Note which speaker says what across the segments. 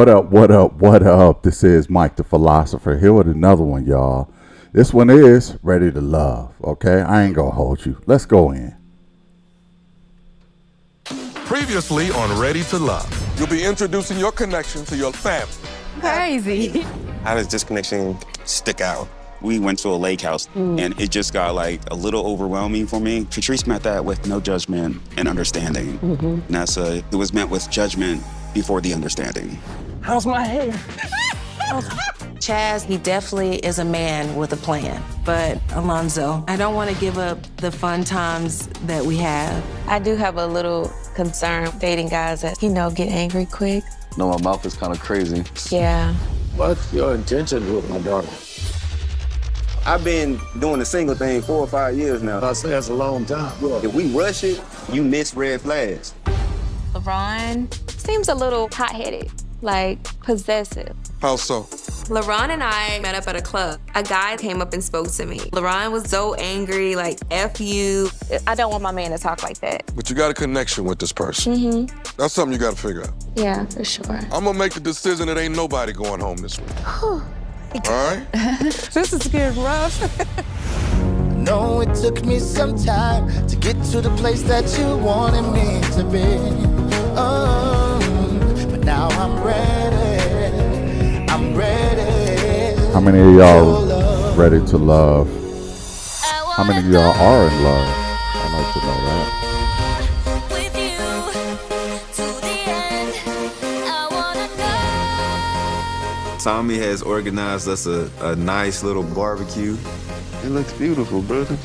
Speaker 1: What up, what up, what up? This is Mike the Philosopher here with another one, y'all. This one is Ready to Love, okay? I ain't gonna hold you. Let's go in.
Speaker 2: Previously on Ready to Love. You'll be introducing your connection to your family.
Speaker 3: Crazy.
Speaker 4: How does this connection stick out? We went to a lake house and it just got like a little overwhelming for me. Patrice met that with no judgment and understanding. Nessa, it was met with judgment before the understanding.
Speaker 3: How's my hair?
Speaker 5: Chaz, he definitely is a man with a plan. But Alonzo, I don't want to give up the fun times that we have.
Speaker 6: I do have a little concern dating guys that, get angry quick.
Speaker 7: No, my mouth is kind of crazy.
Speaker 6: Yeah.
Speaker 8: What's your intention with my daughter?
Speaker 4: I've been doing the single thing 4 or 5 years now.
Speaker 8: I say that's a long time.
Speaker 4: If we rush it, you miss red flags.
Speaker 6: LaRon seems a little hot-headed, like possessive.
Speaker 2: How so?
Speaker 9: LaRon and I met up at a club. A guy came up and spoke to me. LaRon was so angry, like, F you.
Speaker 6: I don't want my man to talk like that.
Speaker 2: But you got a connection with this person. That's something you gotta figure out.
Speaker 6: Yeah, for sure.
Speaker 2: I'm gonna make the decision that ain't nobody going home this week. All right?
Speaker 3: This is getting rough.
Speaker 10: No, it took me some time to get to the place that you wanted me to be. But now I'm ready. I'm ready.
Speaker 1: How many of y'all ready to love? How many of y'all are in love? I'd like to know that.
Speaker 11: Tommy has organized us a nice little barbecue.
Speaker 7: It looks beautiful, brother.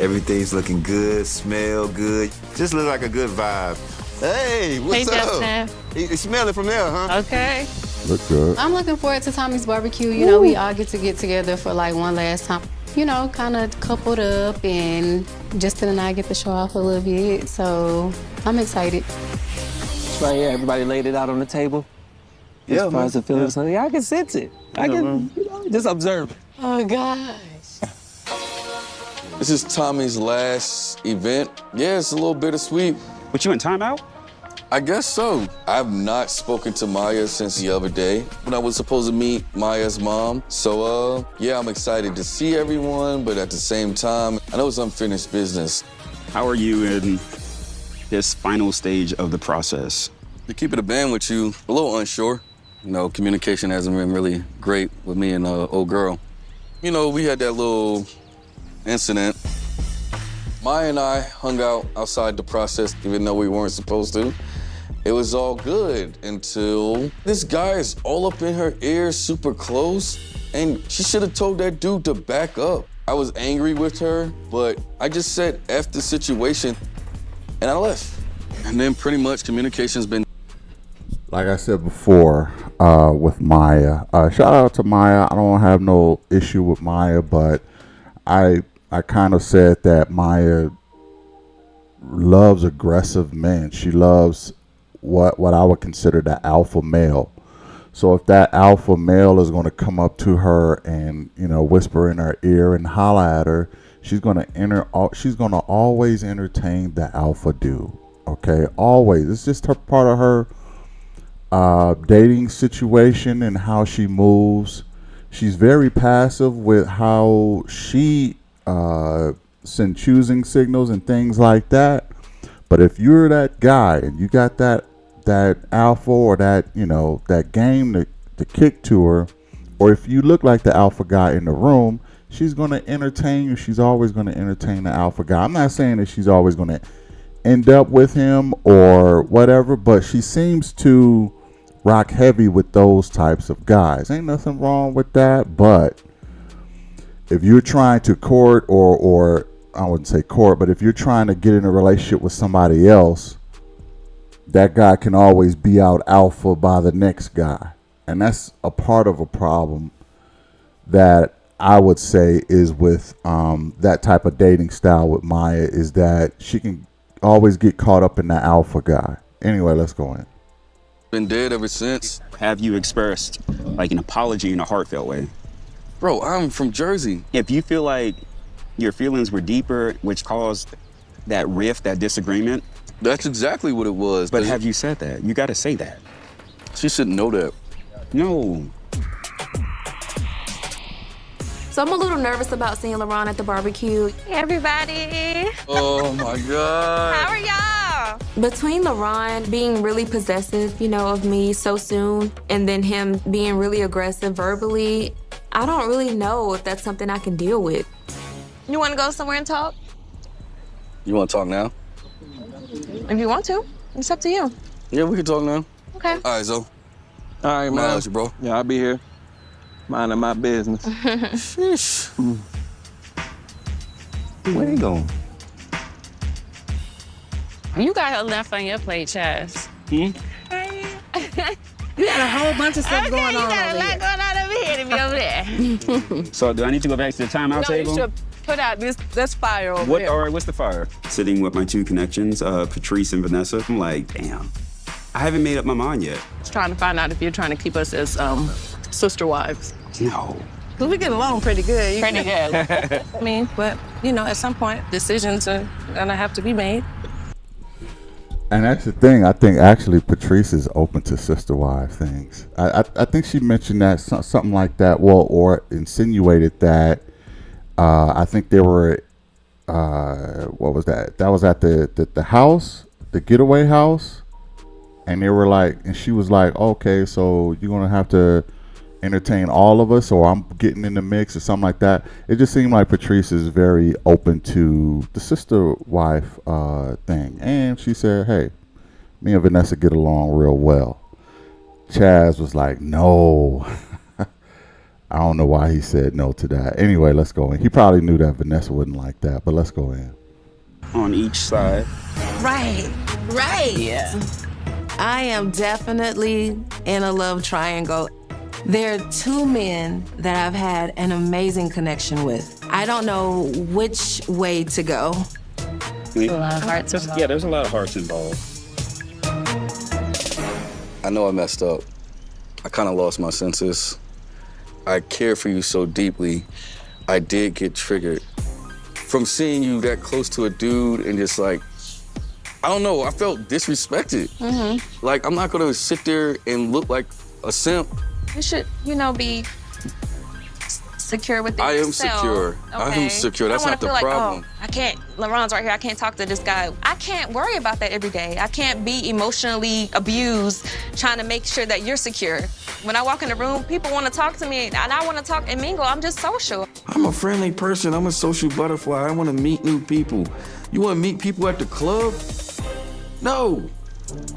Speaker 11: Everything's looking good, smell good. Just look like a good vibe. Hey, what's up?
Speaker 6: Justin.
Speaker 4: You smell it from there, huh?
Speaker 3: Okay.
Speaker 1: Look good.
Speaker 12: I'm looking forward to Tommy's barbecue. We all get together for like one last time. Kind of coupled up, and Justin and I get to show off a little bit. So I'm excited.
Speaker 3: Right here, everybody laid it out on the table.
Speaker 7: Yeah,
Speaker 3: as far as the feelings, I can sense it. I can, just observe it.
Speaker 12: Oh, gosh.
Speaker 8: This is Tommy's last event. Yeah, it's a little bittersweet.
Speaker 4: But you in timeout?
Speaker 8: I guess so. I've not spoken to Maya since the other day when I was supposed to meet Maya's mom. So, yeah, I'm excited to see everyone, but at the same time, I know it's unfinished business.
Speaker 4: How are you in this final stage of the process?
Speaker 8: To keep it a band with you, a little unsure. Communication hasn't been really great with me and old girl. We had that little incident. Maya and I hung out outside the process even though we weren't supposed to. It was all good until this guy is all up in her ear, super close, and she should have told that dude to back up. I was angry with her, but I just said F the situation, and I left. And then pretty much communication's been.
Speaker 1: Like I said before, with Maya, shout out to Maya. I don't have no issue with Maya, but I kind of said that Maya loves aggressive men. She loves what I would consider the alpha male. So if that alpha male is going to come up to her and whisper in her ear and holler at her, she's going to always entertain the alpha dude. Okay, always. It's just her part of her dating situation and how she moves. She's very passive with how she send choosing signals and things like that. But if you're that guy and you got that alpha or that game to kick to her, or if you look like the alpha guy in the room, she's going to entertain you. She's always going to entertain the alpha guy. I'm not saying that she's always going to end up with him or whatever, but she seems to rock heavy with those types of guys. Ain't nothing wrong with that, but if you're trying to court or I wouldn't say court, but if you're trying to get in a relationship with somebody else, that guy can always be out alpha by the next guy. And that's a part of a problem that I would say is with that type of dating style with Maya, is that she can always get caught up in the alpha guy. Anyway, let's go in.
Speaker 8: Been dead ever since.
Speaker 4: Have you expressed like an apology in a heartfelt way?
Speaker 8: Bro, I'm from Jersey.
Speaker 4: If you feel like your feelings were deeper, which caused that rift, that disagreement.
Speaker 8: That's exactly what it was.
Speaker 4: But have you said that? You got to say that.
Speaker 8: She shouldn't know that.
Speaker 4: No.
Speaker 9: So I'm a little nervous about seeing LaRon at the barbecue.
Speaker 6: Hey, everybody.
Speaker 8: Oh my God.
Speaker 6: How are y'all?
Speaker 9: Between LaRon being really possessive, of me so soon, and then him being really aggressive verbally, I don't really know if that's something I can deal with.
Speaker 6: You want to go somewhere and talk?
Speaker 8: You want to talk now?
Speaker 6: If you want to. It's up to you.
Speaker 8: Yeah, we can talk now.
Speaker 6: Okay.
Speaker 8: All right, Zo.
Speaker 3: All right, man.
Speaker 8: Ask you, bro.
Speaker 3: Yeah, I'll be here. Minding my business.
Speaker 8: Sheesh.
Speaker 11: Where you going?
Speaker 13: You got enough on your plate, Chaz.
Speaker 3: You got a whole bunch of stuff going on.
Speaker 13: You got a lot going on over here to be over there.
Speaker 4: So do I need to go back to the timeout table?
Speaker 13: You should put out this fire over
Speaker 4: What?
Speaker 13: there.
Speaker 4: All right, what's the fire? Sitting with my two connections, Patrice and Vanessa. I'm like, damn. I haven't made up my mind yet.
Speaker 13: Just trying to find out if you're trying to keep us as sister wives.
Speaker 4: No.
Speaker 13: Cause we get along pretty good. Pretty good. I mean, but at some point, decisions are gonna have to be made.
Speaker 1: And that's the thing. I think actually Patrice is open to sister wife things. I think she mentioned that something like that. Well, or insinuated that. I think they were. What was that? That was at the house, the getaway house, and they were like, and she was like, okay, so you're gonna have to entertain all of us, or I'm getting in the mix, or something like that. It just seemed like Patrice is very open to the sister wife thing, and she said, "Hey, me and Vanessa get along real well." Chaz was like, "No." I don't know why he said no to that. Anyway, let's go in. He probably knew that Vanessa wouldn't like that, but let's go in.
Speaker 4: On each side.
Speaker 5: Right. Yeah. I am definitely in a love triangle. There are two men that I've had an amazing connection with. I don't know which way to go.
Speaker 13: A lot of hearts involved.
Speaker 4: Yeah, there's a lot of hearts involved.
Speaker 8: I know I messed up. I kind of lost my senses. I care for you so deeply. I did get triggered from seeing you that close to a dude and just like, I don't know, I felt disrespected.
Speaker 6: Mm-hmm.
Speaker 8: Like, I'm not gonna sit there and look like a simp.
Speaker 6: You should, be secure within
Speaker 8: I am
Speaker 6: yourself.
Speaker 8: secure. I am secure. That's not the problem.
Speaker 6: I can't, LaRon's right here, I can't talk to this guy. I can't worry about that every day. I can't be emotionally abused trying to make sure that you're secure. When I walk in the room, people want to talk to me, and I want to talk and mingle. I'm just social.
Speaker 14: I'm a friendly person. I'm a social butterfly. I want to meet new people. You want to meet people at the club? No.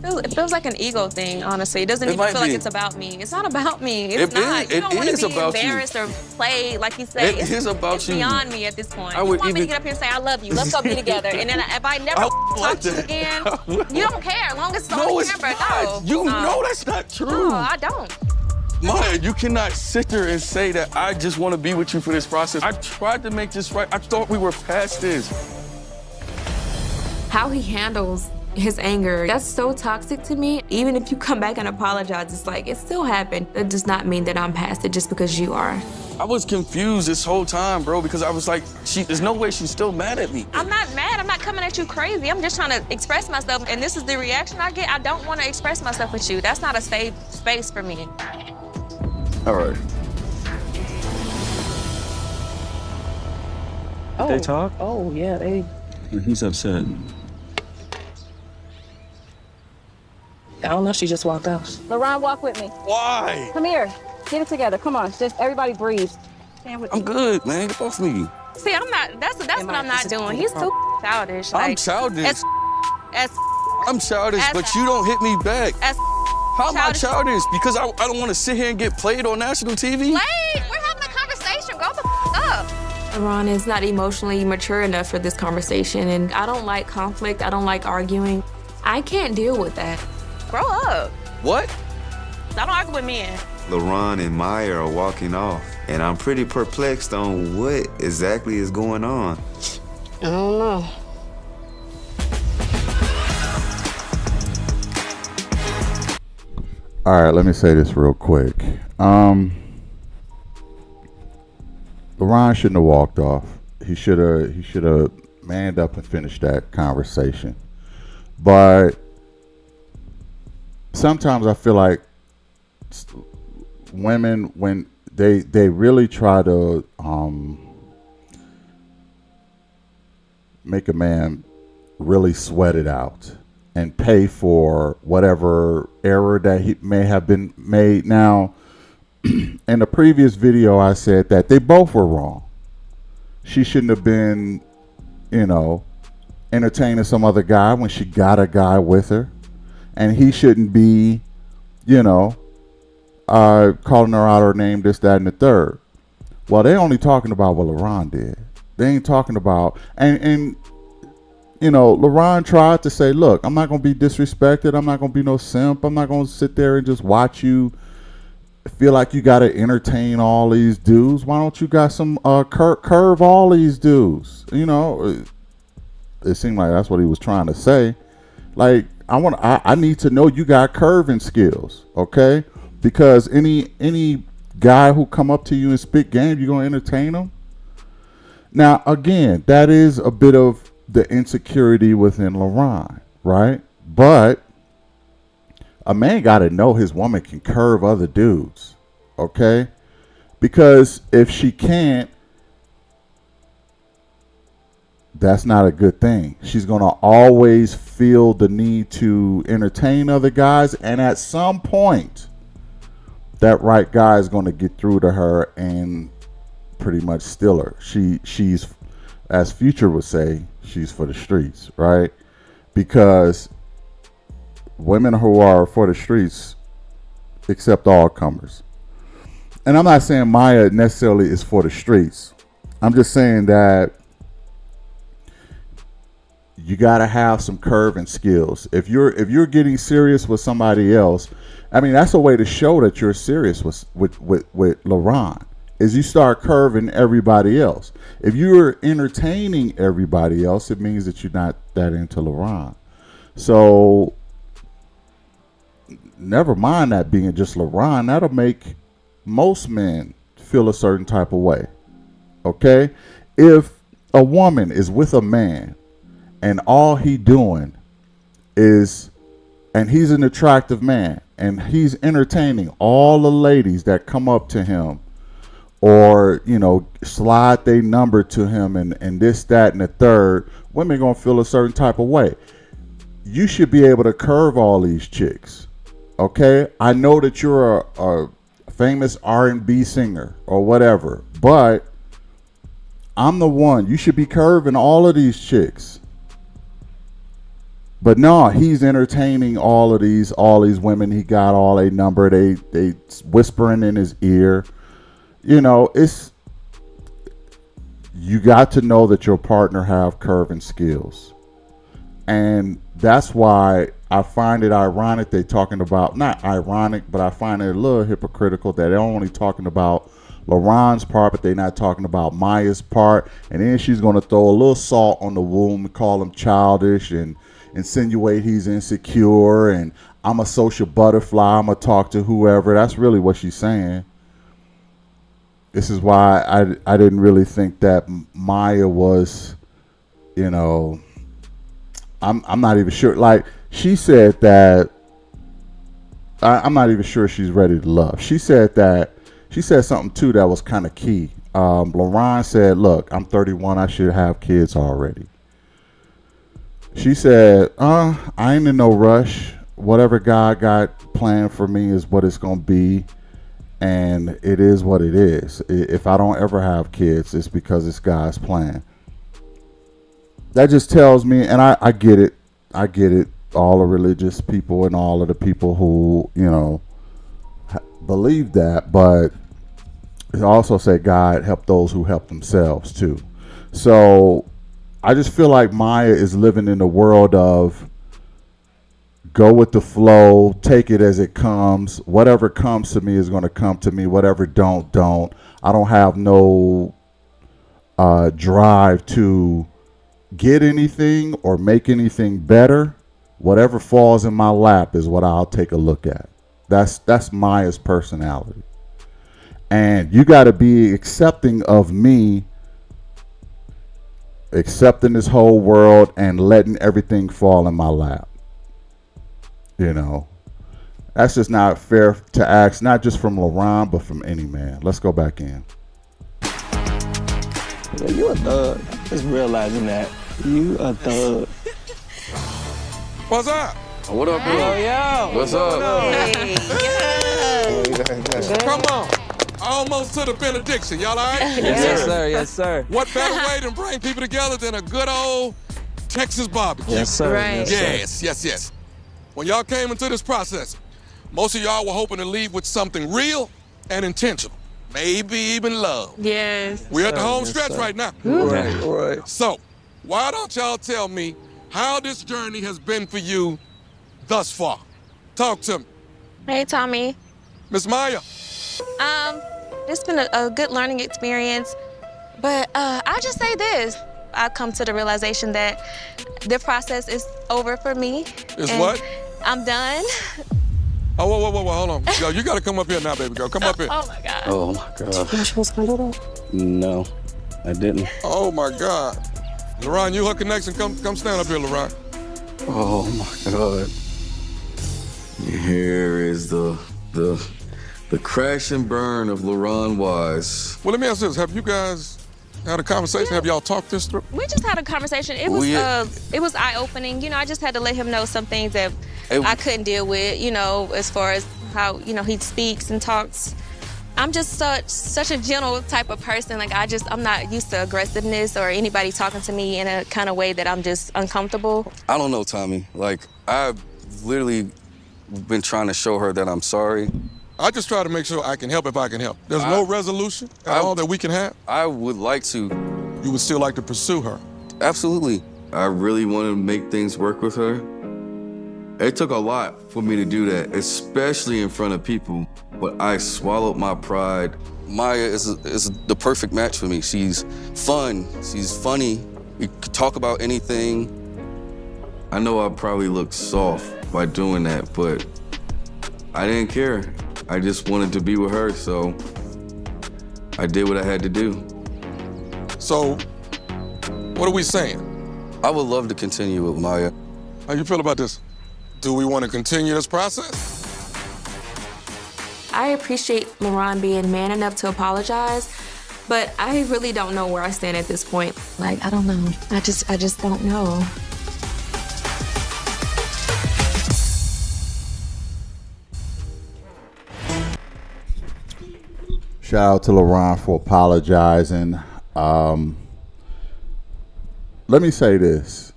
Speaker 6: It feels like an ego thing, honestly. It doesn't even feel like it's about me. It's not about me. It's not. You don't want to be embarrassed or play, like you say.
Speaker 8: It is about
Speaker 6: it's
Speaker 8: you.
Speaker 6: beyond me at this point.
Speaker 8: I
Speaker 6: You
Speaker 8: would
Speaker 6: want me to
Speaker 8: even-
Speaker 6: get up here and say, I love you. Let's go be together. And then if I never talk to you again, you don't care. As long as it's on
Speaker 8: No,
Speaker 6: the
Speaker 8: it's
Speaker 6: camera.
Speaker 8: not. You know that's not true.
Speaker 6: No, I don't.
Speaker 8: Maya, you cannot sit there and say that I just want to be with you for this process. I tried to make this right. I thought we were past this.
Speaker 9: How he handles his anger, that's so toxic to me. Even if you come back and apologize, it's like, it still happened. That does not mean that I'm past it just because you are.
Speaker 8: I was confused this whole time, bro, because I was like, there's no way she's still mad at me.
Speaker 6: I'm not mad. I'm not coming at you crazy. I'm just trying to express myself. And this is the reaction I get. I don't want to express myself with you. That's not a safe space for me.
Speaker 8: All right.
Speaker 3: They talk?
Speaker 13: Oh, yeah, they.
Speaker 4: He's upset.
Speaker 13: I don't know, she just walked out.
Speaker 15: LaRon, walk with me.
Speaker 8: Why?
Speaker 15: Come here. Get it together. Come on. Just everybody breathe.
Speaker 8: I'm good, man. Get off me.
Speaker 6: See, I'm not, that's what I'm not doing. He's too childish.
Speaker 8: I'm childish.
Speaker 6: As
Speaker 8: I'm childish, but you don't hit me back. How am I
Speaker 6: childish.
Speaker 8: childish? Because I don't want to sit here and get played on national TV?
Speaker 6: Wait, we're having a conversation. Grow the up.
Speaker 9: LaRon is not emotionally mature enough for this conversation, and I don't like conflict. I don't like arguing. I can't deal with that.
Speaker 6: Grow up.
Speaker 8: What?
Speaker 6: I don't argue with men.
Speaker 11: LaRon and Maya are walking off, and I'm pretty perplexed on what exactly is going on.
Speaker 13: I don't know.
Speaker 1: All right, let me say this real quick. LaRon shouldn't have walked off. He should have manned up and finished that conversation. But sometimes I feel like women, when they really try to make a man really sweat it out and pay for whatever error that he may have been made. Now, in the previous video, I said that they both were wrong. She shouldn't have been, entertaining some other guy when she got a guy with her. And he shouldn't be, calling her out her name, this, that, and the third. Well, they're only talking about what LaRon did. They ain't talking about, and LaRon tried to say, look, I'm not going to be disrespected. I'm not going to be no simp. I'm not going to sit there and just watch you feel like you got to entertain all these dudes. Why don't you got some curve all these dudes? It seemed like that's what he was trying to say. Like, I need to know you got curving skills, okay? Because any guy who come up to you and spit game, you gonna entertain them. Now, again, that is a bit of the insecurity within LaRon, right? But a man got to know his woman can curve other dudes, okay? Because if she can't, that's not a good thing. She's going to always feel the need to entertain other guys. And at some point, that right guy is going to get through to her and pretty much steal her. She's, as Future would say, she's for the streets, right? Because women who are for the streets accept all comers. And I'm not saying Maya necessarily is for the streets. I'm just saying that you got to have some curving skills. If you're getting serious with somebody else, I mean, that's a way to show that you're serious with LaRon, is you start curving everybody else. If you're entertaining everybody else, it means that you're not that into LaRon. So never mind that being just LaRon, that'll make most men feel a certain type of way. Okay? If a woman is with a man and all he doing is, and he's an attractive man, and he's entertaining all the ladies that come up to him or, slide their number to him and this, that, and the third, women gonna feel a certain type of way. You should be able to curve all these chicks. Okay? I know that you're a famous R&B singer or whatever, but I'm the one. You should be curving all of these chicks. But no, he's entertaining all these women. He got all a number. They whispering in his ear. You got to know that your partner have curving skills. And that's why I find it ironic they talking about, not ironic, but I find it a little hypocritical that they're only talking about LaRon's part, but they're not talking about Maya's part. And then she's going to throw a little salt on the wound and call him childish and insinuate he's insecure and I'm a social butterfly, I'm going to talk to whoever. That's really what she's saying. This is why I didn't really think that Maya was, I'm not even sure. Like, she said that, I'm not even sure she's ready to love. She said something too that was kind of key. LaRon said, look, I'm 31, I should have kids already. She said, I ain't in no rush. Whatever God got planned for me is what it's going to be. And it is what it is. If I don't ever have kids, it's because it's God's plan. That just tells me, and I get it. I get it. All the religious people and all of the people who, believe that. But it also said God help those who help themselves too. So I just feel like Maya is living in the world of go with the flow, take it as it comes. Whatever comes to me is going to come to me. Whatever don't. I don't have no drive to get anything or make anything better. Whatever falls in my lap is what I'll take a look at. That's Maya's personality. And you got to be accepting of me, accepting this whole world and letting everything fall in my lap. That's just not fair to ask, not just from LaRon, but from any man. Let's go back in.
Speaker 3: You a thug. Just realizing that. You a thug.
Speaker 2: What's up?
Speaker 8: What up, bro?
Speaker 3: Yo.
Speaker 8: What's up?
Speaker 2: Come on. Almost to the benediction. Y'all all right?
Speaker 3: Yes, sir. Yes, sir.
Speaker 2: What better way to bring people together than a good old Texas barbecue?
Speaker 3: Yes, sir.
Speaker 13: Right.
Speaker 2: Yes. When y'all came into this process, most of y'all were hoping to leave with something real and intentional. Maybe even love.
Speaker 13: Yes.
Speaker 2: We're at the home
Speaker 3: Yes,
Speaker 2: stretch
Speaker 3: sir.
Speaker 2: right now.
Speaker 3: Right.
Speaker 2: So, why don't y'all tell me how this journey has been for you thus far? Talk to me.
Speaker 6: Hey, Tommy.
Speaker 2: Miss Maya.
Speaker 6: It's been a good learning experience, but I'll just say this. I come to the realization that the process is over for me.
Speaker 2: Is
Speaker 6: and
Speaker 2: what?
Speaker 6: I'm done.
Speaker 2: Oh, whoa, hold on. Yo, you gotta come up here now, baby girl. Come up here.
Speaker 6: Oh my God.
Speaker 7: Oh my God.
Speaker 3: You supposed to do that?
Speaker 7: No, I didn't.
Speaker 2: Oh my God. LaRon, you her connection. Come stand up here, LaRon.
Speaker 7: Oh my God.
Speaker 8: Here is the crash and burn of LaRon Wise.
Speaker 2: Well, let me ask this. Have you guys had a conversation? Have y'all talked this through?
Speaker 6: We just had a conversation. It was eye-opening. You know, I just had to let him know some things that I couldn't deal with, you know, as far as how, you know, he speaks and talks. I'm just such a gentle type of person. Like, I'm not used to aggressiveness or anybody talking to me in a kind of way that I'm just uncomfortable.
Speaker 8: I don't know, Tommy. Like, I've literally been trying to show her that I'm sorry.
Speaker 2: I just try to make sure I can help if I can help. There's no resolution at all that we can have.
Speaker 8: I would like to.
Speaker 2: You would still like to pursue her?
Speaker 8: Absolutely. I really wanted to make things work with her. It took a lot for me to do that, especially in front of people, but I swallowed my pride. Maya is the perfect match for me. She's fun, she's funny, we could talk about anything. I know I probably look soft by doing that, but I didn't care. I just wanted to be with her, so I did what I had to do.
Speaker 2: So, what are we saying?
Speaker 8: I would love to continue with Maya.
Speaker 2: How you feel about this? Do we want to continue this process?
Speaker 9: I appreciate LaRon being man enough to apologize, but I really don't know where I stand at this point. Like, I don't know. I just don't know.
Speaker 1: Shout out to LaRon for apologizing. Let me say this.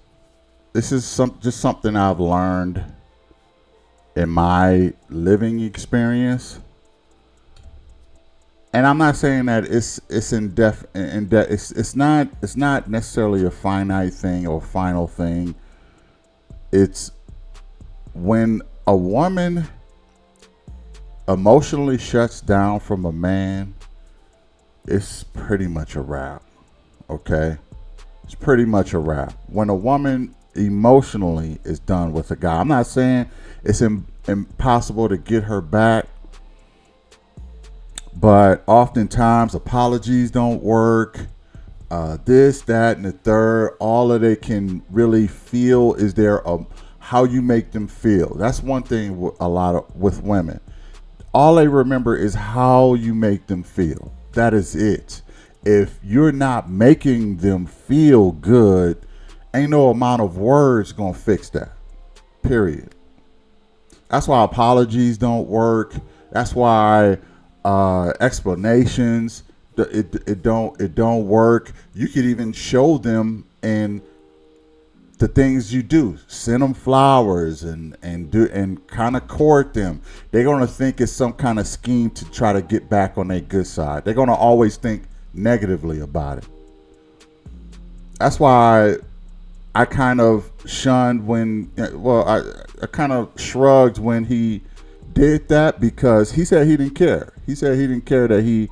Speaker 1: This is just something I've learned in my living experience. And I'm not saying that it's not necessarily a finite thing or final thing. It's when a woman emotionally shuts down from a man, it's pretty much a wrap. Okay? It's pretty much a wrap. When a woman emotionally is done with a guy, I'm not saying it's impossible to get her back, but oftentimes apologies don't work. This, that, and the third. All that they can really feel is how you make them feel. That's one thing with women. All they remember is how you make them feel. That is it. If you're not making them feel good, ain't no amount of words gonna fix that. Period. That's why apologies don't work. That's why explanations it don't work. You could even show them in the things you do. Send them flowers and kind of court them. They're gonna think it's some kind of scheme to try to get back on their good side. They're gonna always think negatively about it. That's why I kind of shunned I kind of shrugged when he did that, because he said he didn't care. He said he didn't care that he,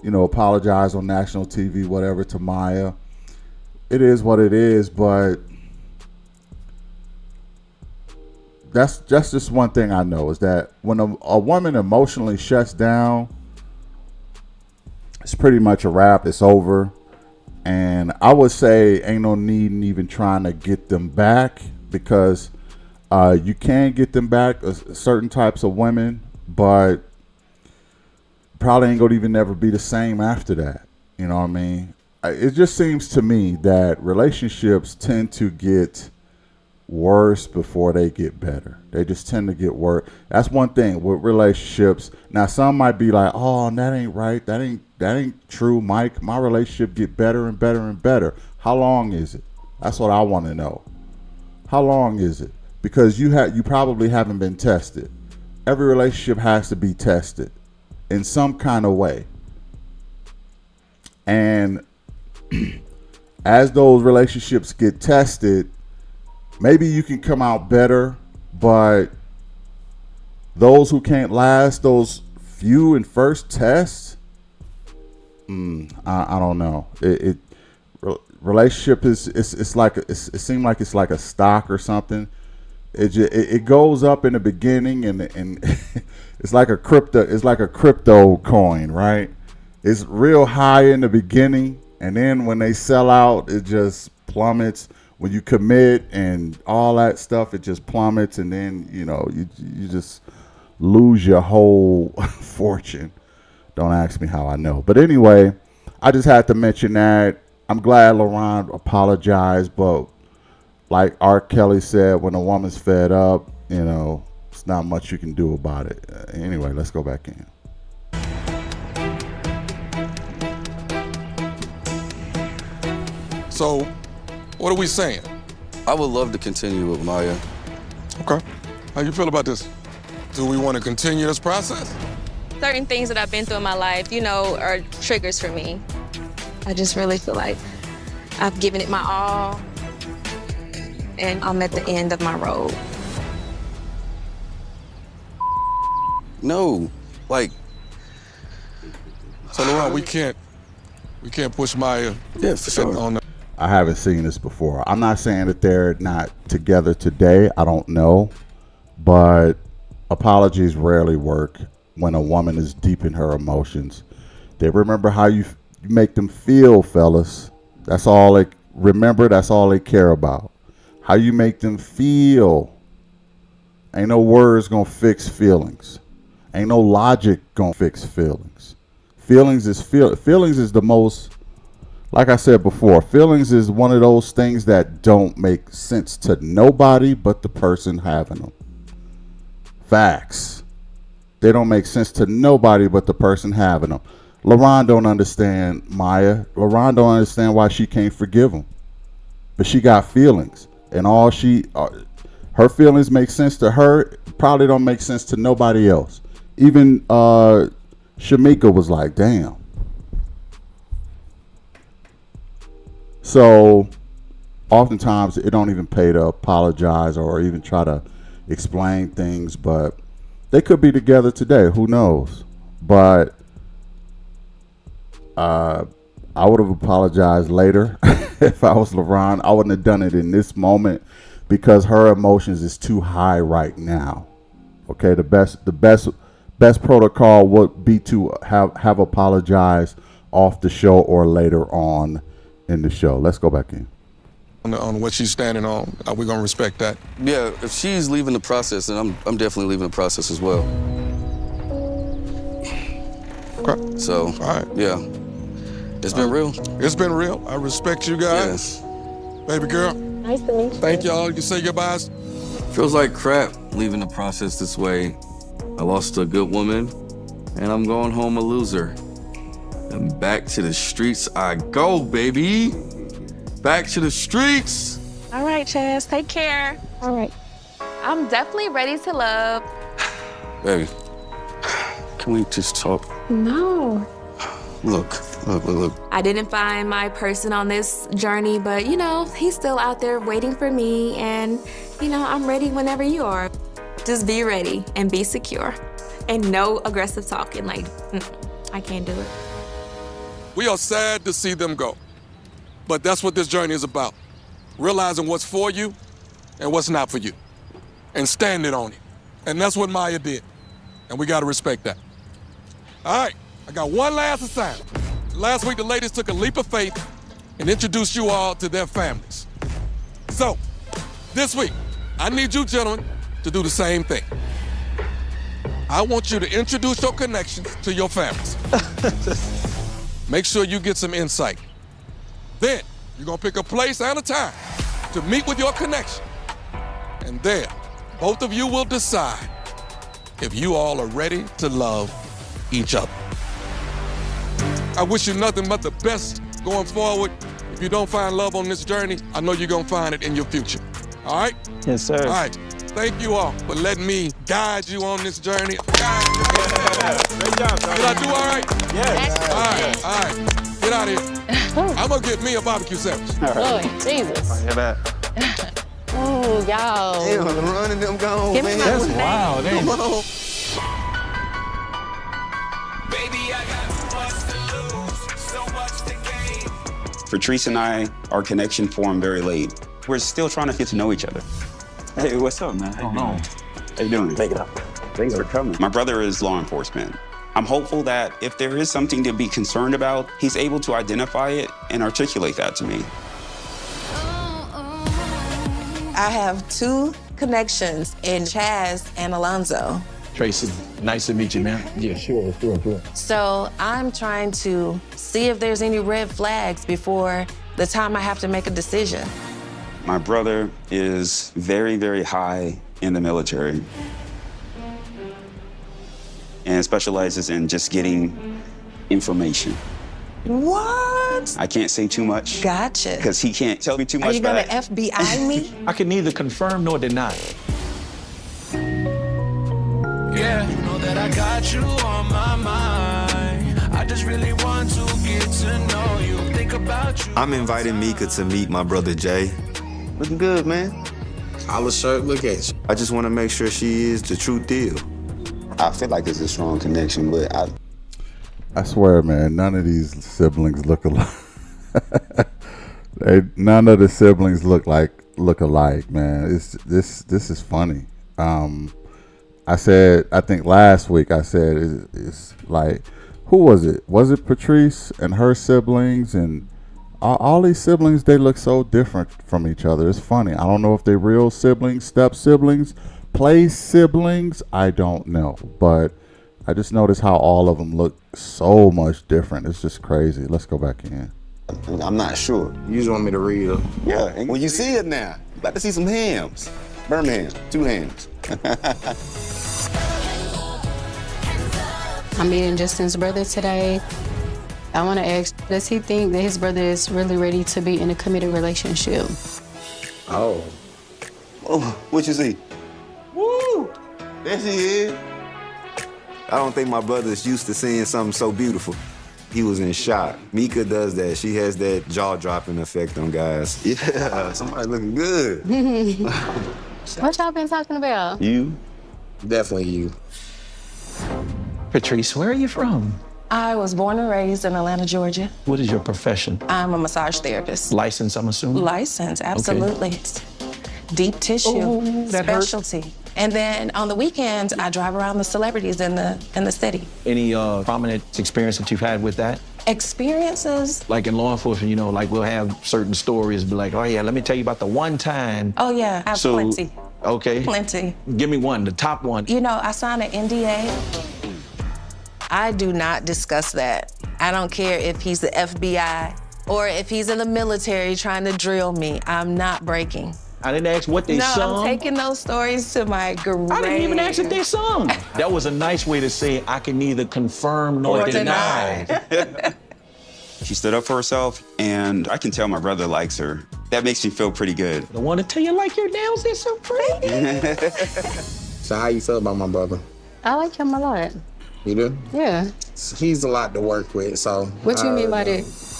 Speaker 1: apologized on national TV, whatever, to Maya. It is what it is, but that's just one thing I know, is that when a woman emotionally shuts down, it's pretty much a wrap. It's over. And I would say ain't no need in even trying to get them back, because You can get them back, certain types of women, but probably ain't gonna even never be the same after that. You know what I mean? It just seems to me that relationships tend to get worse before they get better. They just tend to get worse. That's one thing with relationships. Now, some might be like, "Oh, that ain't right. That ain't true, Mike. My relationship get better and better and better." How long is it? That's what I want to know. How long is it? Because you probably haven't been tested. Every relationship has to be tested in some kind of way. And as those relationships get tested, maybe you can come out better, but those who can't last those few and first tests, I don't know. Relationship is it's like it seems like it's like a stock or something. It goes up in the beginning and it's like a crypto coin, right? It's real high in the beginning, and then when they sell out, it just plummets. When you commit and all that stuff, it just plummets, and then you just lose your whole fortune. Don't ask me how I know, but anyway, I just had to mention that. I'm glad LaRon apologized, but like R. Kelly said, when a woman's fed up, it's not much you can do about it. Anyway, let's go back in.
Speaker 2: So, what are we saying?
Speaker 8: I would love to continue with Maya.
Speaker 2: Okay. How you feel about this? Do we want to continue this process?
Speaker 6: Certain things that I've been through in my life, are triggers for me. I just really feel like I've given it my all, and I'm at the end of my road.
Speaker 8: No,
Speaker 2: So LaRon, we can't push Maya.
Speaker 8: Yeah, for sure.
Speaker 2: On the-
Speaker 1: I haven't seen this before. I'm not saying that they're not together today. I don't know, but apologies rarely work when a woman is deep in her emotions. They remember how you make them feel, fellas. That's all they remember. That's all they care about. How you make them feel. Ain't no words gonna fix feelings. Ain't no logic gonna fix feelings. Feelings is the most, like I said before, feelings is one of those things that don't make sense to nobody but the person having them. Facts. They don't make sense to nobody but the person having them. LaRon don't understand Maya. LaRon don't understand why she can't forgive him. But she got feelings. And her feelings make sense to her, probably don't make sense to nobody else. Even Shamika was like, damn. So oftentimes it don't even pay to apologize or even try to explain things, but they could be together today. Who knows? But I would have apologized later if I was LaRon. I wouldn't have done it in this moment because her emotions is too high right now. Okay, the best protocol would be to have apologized off the show or later on in the show. Let's go back in.
Speaker 2: On what she's standing on, are we gonna respect that?
Speaker 8: Yeah, if she's leaving the process, then I'm definitely leaving the process as well.
Speaker 2: Okay.
Speaker 8: So,
Speaker 2: all right.
Speaker 8: Yeah. It's been real.
Speaker 2: It's been real. I respect you guys. Baby girl.
Speaker 15: Nice to meet you.
Speaker 2: Thank y'all. You say goodbyes.
Speaker 8: Feels like crap leaving the process this way. I lost a good woman, and I'm going home a loser. And back to the streets I go, baby. Back to the streets.
Speaker 6: All right, Chaz, take care.
Speaker 15: All right.
Speaker 9: I'm definitely ready to love.
Speaker 8: Baby, can we just talk?
Speaker 9: No.
Speaker 8: Look.
Speaker 9: I didn't find my person on this journey, but he's still out there waiting for me, and I'm ready whenever you are. Just be ready and be secure. And no aggressive talking, I can't do it.
Speaker 2: We are sad to see them go, but that's what this journey is about. Realizing what's for you and what's not for you, and standing on it. And that's what Maya did, and we gotta respect that. All right, I got one last assignment. Last week, the ladies took a leap of faith and introduced you all to their families. So, this week, I need you gentlemen to do the same thing. I want you to introduce your connections to your families. Make sure you get some insight. Then, you're gonna pick a place and a time to meet with your connection. And there, both of you will decide if you all are ready to love each other. I wish you nothing but the best going forward. If you don't find love on this journey, I know you're gonna find it in your future. All right?
Speaker 3: Yes, sir.
Speaker 2: All right. Thank you all for letting me guide you on this journey.
Speaker 16: Great job,
Speaker 2: Did I do all right?
Speaker 16: Yes.
Speaker 2: All right. Get out of here. I'm gonna get me a barbecue sandwich.
Speaker 13: Lord Jesus.
Speaker 16: Hear that?
Speaker 13: Ooh, y'all.
Speaker 11: Damn, running them gone,
Speaker 13: Give me
Speaker 11: man.
Speaker 13: my
Speaker 3: That's
Speaker 13: name.
Speaker 3: wild, ain't
Speaker 11: Come
Speaker 3: it?
Speaker 11: on.
Speaker 4: Patrice and I, our connection formed very late. We're still trying to get to know each other. Hey, what's up, man? How you doing? How you doing?
Speaker 16: Make it up. Things are coming.
Speaker 4: My brother is law enforcement. I'm hopeful that if there is something to be concerned about, he's able to identify it and articulate that to me.
Speaker 5: I have 2 connections in Chaz and Alonzo.
Speaker 3: Tracy, nice to meet you, man.
Speaker 16: Yeah, sure.
Speaker 5: So I'm trying to see if there's any red flags before the time I have to make a decision.
Speaker 4: My brother is very, very high in the military and specializes in just getting information.
Speaker 5: What?
Speaker 4: I can't say too much.
Speaker 5: Gotcha.
Speaker 4: Because he can't tell me too much.
Speaker 5: Are you gonna
Speaker 4: but
Speaker 5: FBI me?
Speaker 3: I can neither confirm nor deny.
Speaker 10: Yeah, you know that I got you on my mind. I just really want to get to know you. Think about you.
Speaker 11: I'm inviting Mika to meet my brother Jay. Looking good, man.
Speaker 16: Collar shirt, look at you.
Speaker 11: I just want to make sure she is the true deal.
Speaker 4: I feel like it's a strong connection, but
Speaker 1: I swear, man, none of these siblings look alike. None of the siblings look alike, man. This is funny. I think last week I said it's like, who was it? Was it Patrice and her siblings? And all these siblings, they look so different from each other. It's funny. I don't know if they're real siblings, step siblings, play siblings. I don't know. But I just noticed how all of them look so much different. It's just crazy. Let's go back in.
Speaker 11: I'm not sure.
Speaker 16: You just want me to read them?
Speaker 11: Yeah, and when you see it now, you about to see some hams. Birmingham, 2 hams.
Speaker 12: I'm meeting Justin's brother today. I want to ask, does he think that his brother is really ready to be in a committed relationship?
Speaker 11: Oh, what you see? Woo! There she is. I don't think my brother is used to seeing something so beautiful. He was in shock. Mika does that. She has that jaw-dropping effect on guys. Yeah, somebody looking good.
Speaker 12: What y'all been talking about?
Speaker 11: You?
Speaker 16: Definitely you.
Speaker 3: Patrice, where are you from?
Speaker 5: I was born and raised in Atlanta, Georgia.
Speaker 3: What is your profession?
Speaker 5: I'm a massage therapist.
Speaker 3: License, I'm assuming?
Speaker 5: License, absolutely. Deep tissue,
Speaker 3: Ooh, that hurt.
Speaker 5: specialty. And then on the weekends, I drive around the celebrities in the city.
Speaker 3: Any prominent experience that you've had with that?
Speaker 5: Experiences?
Speaker 3: Like in law enforcement, you know, like we'll have certain stories, be like, oh yeah, let me tell you about the one time.
Speaker 5: Oh yeah, I have plenty.
Speaker 3: Okay.
Speaker 5: Plenty.
Speaker 3: Give me one, the top one.
Speaker 5: You know, I signed an NDA. I do not discuss that. I don't care if he's the FBI or if he's in the military trying to drill me. I'm not breaking.
Speaker 3: I didn't ask what they sung.
Speaker 5: No, I'm taking those stories to my grave.
Speaker 3: I didn't even ask if they sung. That was a nice way to say I can neither confirm nor deny.
Speaker 4: she stood up for herself, and I can tell my brother likes her. That makes me feel pretty good.
Speaker 3: I want to tell you like your nails, they're so pretty.
Speaker 16: So how you feel about my brother?
Speaker 12: I like him a lot.
Speaker 16: You do?
Speaker 12: Yeah.
Speaker 16: He's a lot to work with, so.
Speaker 12: What you mean by that?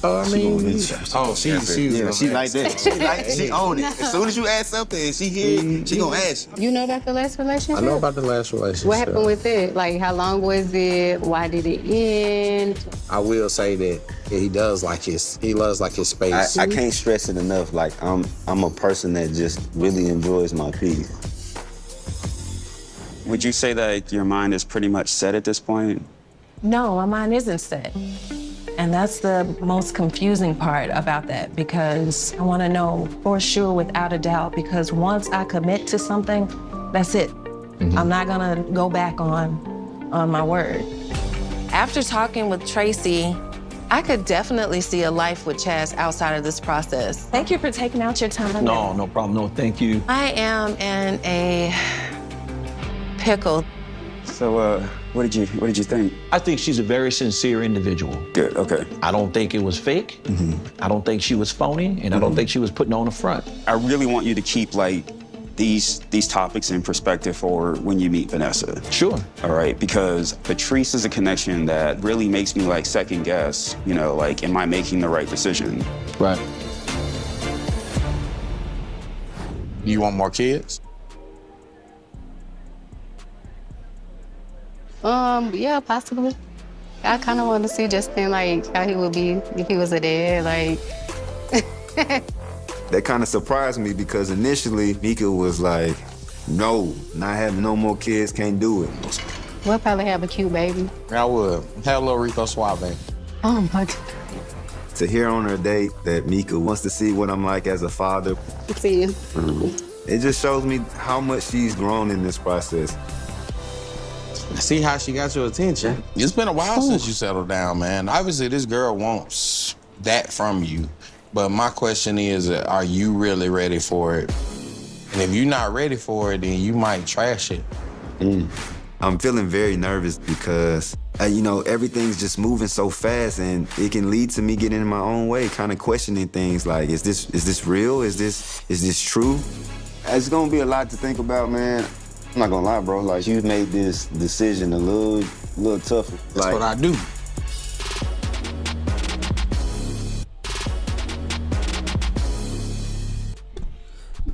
Speaker 16: I mean, she's
Speaker 11: like that. She own it. As soon as you ask something and she hear, she gonna ask.
Speaker 12: You know about the last relationship?
Speaker 16: I know about the last relationship.
Speaker 12: What happened with it? Like, how long was it? Why did it end?
Speaker 16: I will say that he loves like his space.
Speaker 11: I can't stress it enough. Like I'm a person that just really enjoys my peace.
Speaker 4: Would you say that your mind is pretty much set at this point?
Speaker 5: No, my mind isn't set.
Speaker 13: And that's the most confusing part about that, because I want to know for sure without a doubt, because once I commit to something, that's it. I'm not gonna go back on my word.
Speaker 5: After talking with Tracy, I could definitely see a life with Chaz outside of this process.
Speaker 13: Thank you for taking out your time.
Speaker 3: No, no problem. No, thank you.
Speaker 5: I am in a pickle.
Speaker 4: So, what did you think?
Speaker 3: I think she's a very sincere individual.
Speaker 4: Good, okay.
Speaker 3: I don't think it was fake. I don't think she was phony, and I don't think she was putting on a front.
Speaker 4: I really want you to keep like these topics in perspective for when you meet Vanessa.
Speaker 3: Sure.
Speaker 4: All right, because Patrice is a connection that really makes me like second guess, you know, like, am I making the right decision?
Speaker 3: Right.
Speaker 17: You want more kids?
Speaker 12: Yeah, possibly. I kind of want to see Justin, like, how he would be if he was a dad, like.
Speaker 11: That kind of surprised me because initially Mika was like, no, not having no more kids, can't do it.
Speaker 12: We'll probably have a cute baby.
Speaker 17: I would. Have a little Rico Suave.
Speaker 12: Oh my God.
Speaker 11: To hear on her date that Mika wants to see what I'm like as a father,
Speaker 12: See you.
Speaker 11: It just shows me how much she's grown in this process.
Speaker 17: See how she got your attention? It's been a while since you settled down, man. Obviously, this girl wants that from you. But my question is, are you really ready for it? And if you're not ready for it, then you might trash it.
Speaker 11: I'm feeling very nervous because, you know, everything's just moving so fast and it can lead to me getting in my own way, kind of questioning things like, is this real? Is this true? It's gonna be a lot to think about, man. I'm not gonna lie, bro. Like, you made this decision a little tougher.
Speaker 17: That's what I do.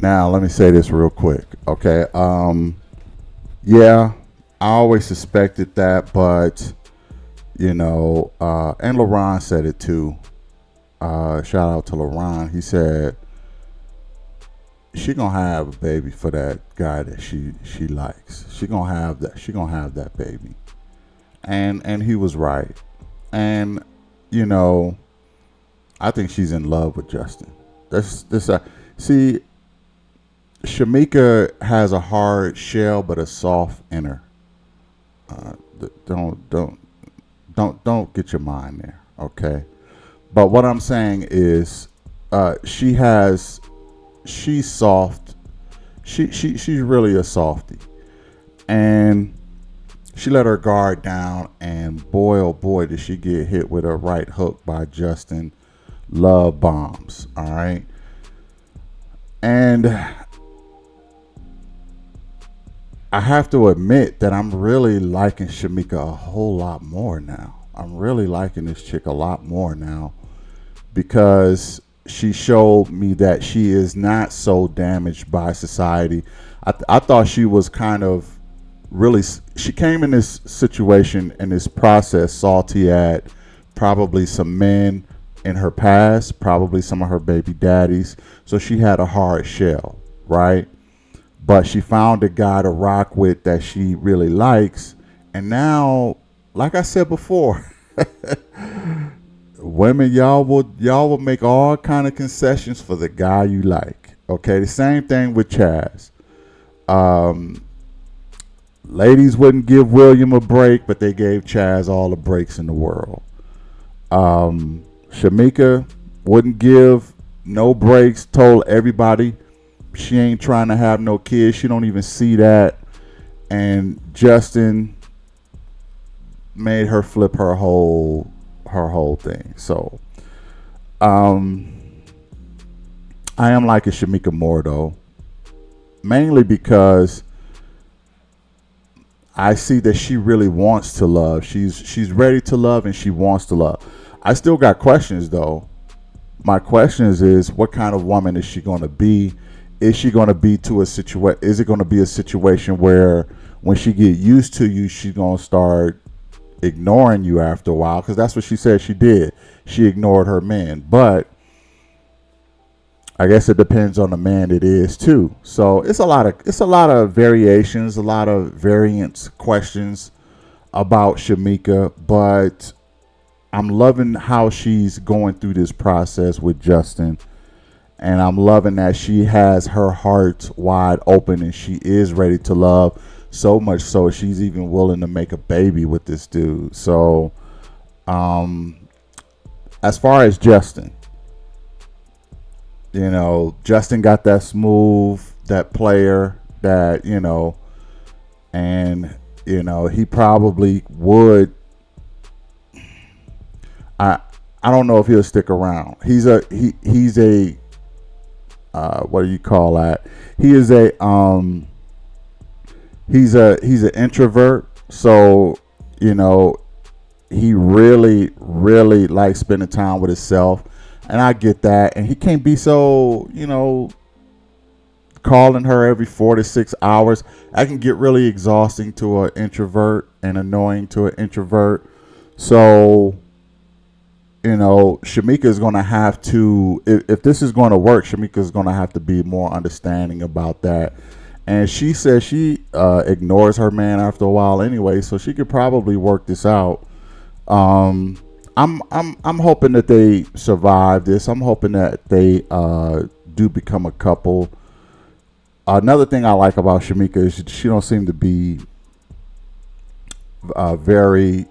Speaker 1: Now, let me say this real quick, okay? Yeah, I always suspected that, but, you know, and LaRon said it too. Shout out to LaRon. He said she gonna have a baby for that guy that she likes. She gonna have that baby. And he was right. And, you know, I think she's in love with Justin. See, Shamika has a hard shell but a soft inner. Don't get your mind there, okay? But what I'm saying is, she's soft. She's really a softie, and she let her guard down. And boy, oh boy, did she get hit with a right hook by Justin. Love bombs, all right, and I have to admit that I'm really liking Shamika a whole lot more now. I'm really liking this chick a lot more now because she showed me that she is not so damaged by society. I thought she was kind of really, she came in this situation and this process salty at probably some men in her past, probably some of her baby daddies. So she had a hard shell, right? But she found a guy to rock with that she really likes. And now, like I said before, women, y'all will make all kind of concessions for the guy you like. Okay, the same thing with Chaz. Ladies wouldn't give William a break, but they gave Chaz all the breaks in the world. Shamika wouldn't give no breaks, told everybody she ain't trying to have no kids. She don't even see that. And Justin made her flip her whole thing. So I am liking Shamika more though. Mainly because I see that she really wants to love. She's ready to love and she wants to love. I still got questions though. My questions is, what kind of woman is she going to be? Is she going to be to a situation? Is it going to be a situation where when she get used to you, she's going to start ignoring you after a while? Because that's what she said she did. She ignored her men. But I guess it depends on the man it is too. So it's a lot of variations, a lot of variance questions about Shamika. But I'm loving how she's going through this process with Justin. And I'm loving that she has her heart wide open and she is ready to love, so much so she's even willing to make a baby with this dude. So as far as Justin, you know, Justin got that smooth, that player that, you know, and, you know, he probably would. I don't know if he'll stick around. He's a what do you call that? He's an introvert, so you know he really likes spending time with himself, and I get that. And he can't be so, you know, calling her every 4 to 6 hours. That can get really exhausting to an introvert and annoying to an introvert. So, you know, Shamika is going to have to, if this is going to work, Shamika is going to have to be more understanding about that. And she says she ignores her man after a while anyway, so she could probably work this out. I'm hoping that they survive this. I'm hoping that they do become a couple. Another thing I like about Shamika is she don't seem to be very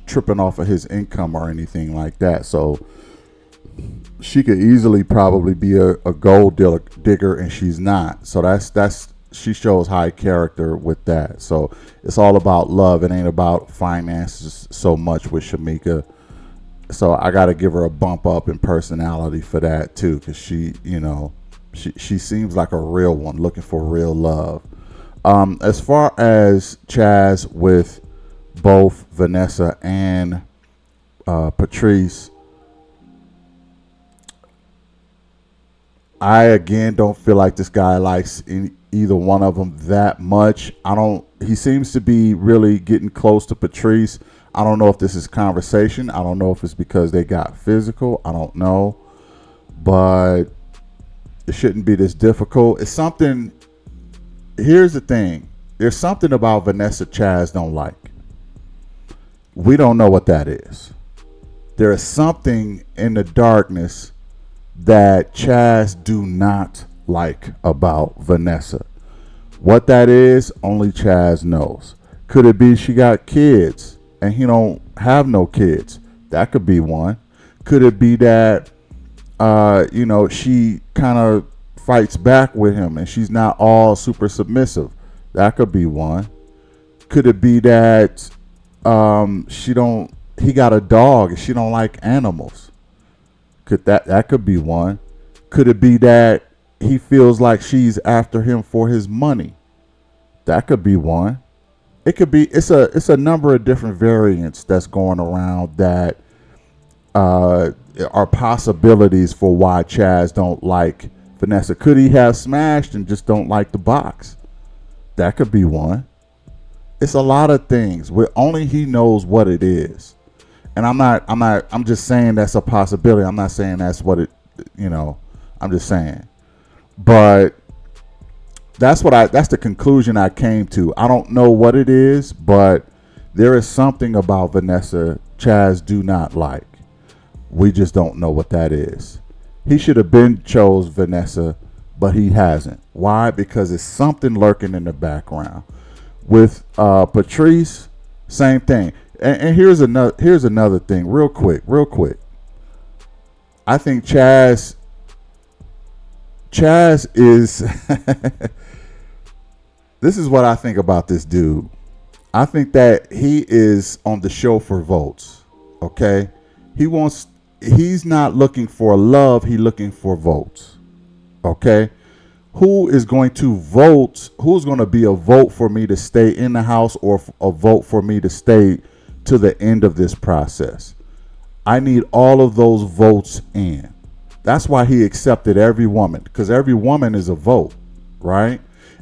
Speaker 1: tripping off of his income or anything like that. So she could easily probably be a gold digger, and she's not. So that's she shows high character with that. So it's all about love. It ain't about finances so much with Shamika. So I got to give her a bump up in personality for that too, because she, you know, she seems like a real one looking for real love. As far as Chaz with both Vanessa and Patrice, I again don't feel like this guy likes either one of them that much. He seems to be really getting close to Patrice. I don't know if this is conversation. I don't know if it's because they got physical. I don't know. But it shouldn't be this difficult. It's something. Here's the thing. There's something about Vanessa Chaz don't like. We don't know what that is. There is something in the darkness that Chaz do not like about Vanessa. What that is, only Chaz knows. Could it be she got kids and he don't have no kids? That could be one. Could it be that you know, she kind of fights back with him and she's not all super submissive? That could be one. Could it be that he got a dog and she don't like animals? That could be one. Could it be that he feels like she's after him for his money? That could be one. It could be, it's a number of different variants that's going around that are possibilities for why Chaz don't like Vanessa. Could he have smashed and just don't like the box? That could be one. It's a lot of things where only he knows what it is. And I'm just saying that's a possibility. I'm not saying that's what it, you know, I'm just saying. But that's the conclusion I came to. I don't know what it is, but there is something about Vanessa Chaz do not like. We just don't know what that is. He should have been chose Vanessa, but he hasn't. Why? Because it's something lurking in the background. With Patrice, same thing. And here's another thing, real quick. I think Chaz is this is what I think about this dude. I think that he is on the show for votes. Okay? He's not looking for love, he's looking for votes. Okay? Who is going to vote? Who's going to be a vote for me to stay in the house or a vote for me to stay to the end of this process? I need all of those votes in. That's why he accepted every woman, because every woman is a vote, right?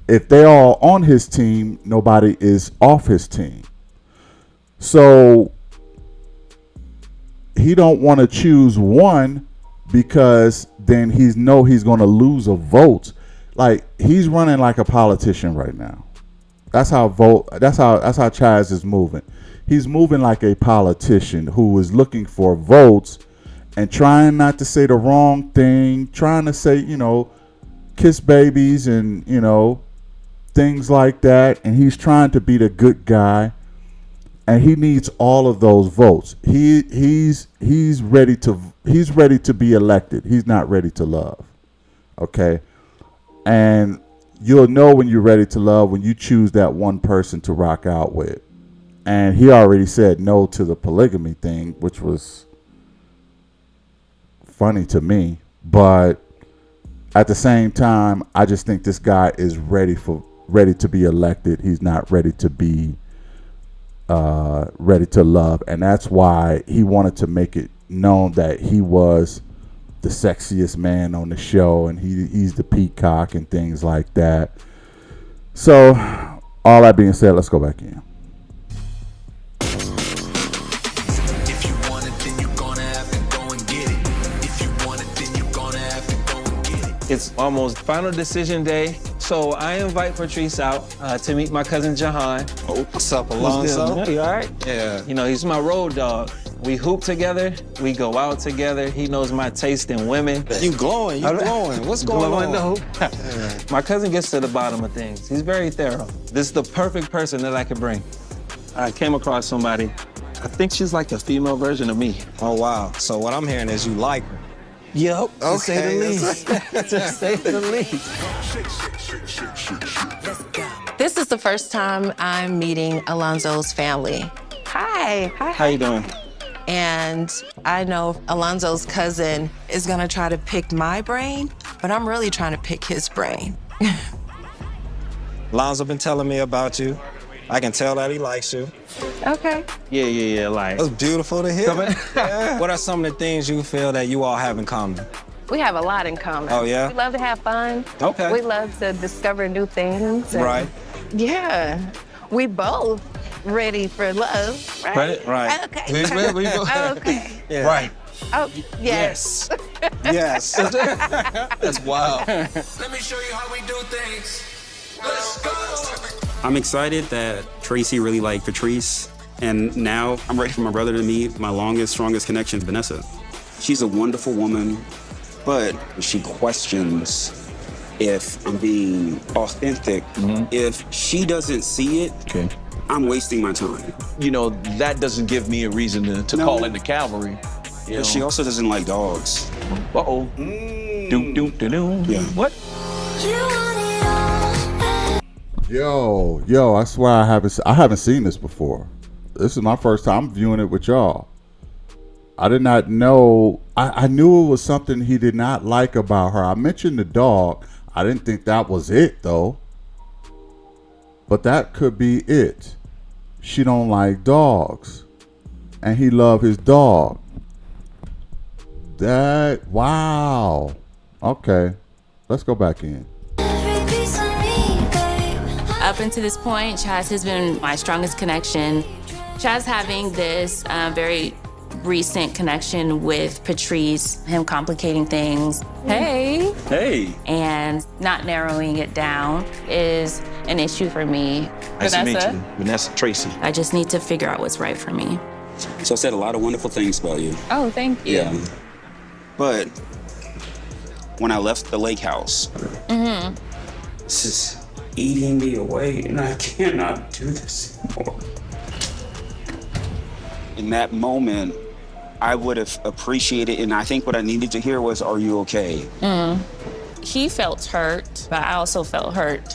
Speaker 1: If they all on his team, nobody is off his team. So he don't want to choose one because then he's going to lose a vote. Like, he's running like a politician right now. That's how Chaz is moving. he's moving like a politician who is looking for votes and trying not to say the wrong thing, trying to say, kiss babies and, things like that. And he's trying to be the good guy. And he needs all of those votes. He's ready to be elected. He's not ready to love. Okay? And you'll know when you're ready to love when you choose that one person to rock out with. And he already said no to the polygamy thing, which was funny to me. But at the same time, I just think this guy is ready to be elected. He's not ready to be ready to love. And that's why he wanted to make it known that he was the sexiest man on the show, and he's the peacock and things like that. So, all that being said, let's go back in.
Speaker 10: If you want it, then you're gonna have to go and get it. If you want it, then you're gonna have to go and get it.
Speaker 18: It's almost final decision day, so I invite Patrice out to meet my cousin Jahan.
Speaker 16: Oh, what's up, Alonzo?
Speaker 18: You all right?
Speaker 16: Yeah.
Speaker 18: He's my road dog. We hoop together, we go out together. He knows my taste in women.
Speaker 16: You glowing, What's going on?
Speaker 18: The hoop. My cousin gets to the bottom of things. He's very thorough. This is the perfect person that I could bring. I came across somebody. I think she's like the female version of me.
Speaker 16: Oh, wow. So what I'm hearing is you like her.
Speaker 18: Yep, to say the
Speaker 16: Okay.
Speaker 18: least. To say the least.
Speaker 5: This is the first time I'm meeting Alonzo's family. Hi.
Speaker 18: How you doing?
Speaker 5: And I know Alonzo's cousin is gonna try to pick my brain, but I'm really trying to pick his brain.
Speaker 16: Alonzo been telling me about you. I can tell that he likes you.
Speaker 5: Okay.
Speaker 18: Yeah, like.
Speaker 16: That's beautiful to hear. Yeah. What are some of the things you feel that you all have in common?
Speaker 19: We have a lot in common.
Speaker 16: Oh, yeah?
Speaker 19: We love to have fun.
Speaker 16: Okay.
Speaker 19: We love to discover new things. and-
Speaker 16: Right.
Speaker 19: Yeah. We both ready for love, right?
Speaker 16: Right.
Speaker 19: Okay.
Speaker 16: We both-
Speaker 19: Okay.
Speaker 16: Yeah.
Speaker 18: Right.
Speaker 19: Oh, yes.
Speaker 16: Yes.
Speaker 18: That's wild.
Speaker 10: Let me show you how we do things. Let's go.
Speaker 4: I'm excited that Tracy really liked Patrice, and now I'm ready for my brother to meet my longest, strongest connection, Vanessa. She's a wonderful woman, but she questions if I'm being authentic. If she doesn't see it, I'm wasting my time.
Speaker 3: That doesn't give me a reason to
Speaker 4: No.
Speaker 3: call in the cavalry.
Speaker 4: But she also doesn't like dogs.
Speaker 3: Uh-oh. Do.
Speaker 4: Yeah.
Speaker 3: What?
Speaker 1: Yo, I swear I haven't seen this before. This is my first time viewing it with y'all. I did not know. I knew it was something he did not like about her. I mentioned the dog. I didn't think that was it though. But that could be it. She don't like dogs, and he love his dog. Wow. Okay, let's go back in.
Speaker 20: Up until this point, Chaz has been my strongest connection. Chaz having this very recent connection with Patrice, him complicating things. Hey. And not narrowing it down is an issue for me.
Speaker 3: Nice to meet you. Vanessa Tracy.
Speaker 20: I just need to figure out what's right for me.
Speaker 4: So I said a lot of wonderful things about you.
Speaker 20: Oh, thank you.
Speaker 4: Yeah. But when I left the lake house, this is eating me away, and I cannot do this anymore. In that moment, I would have appreciated, and I think what I needed to hear was, "Are you okay?"
Speaker 20: He felt hurt, but I also felt hurt.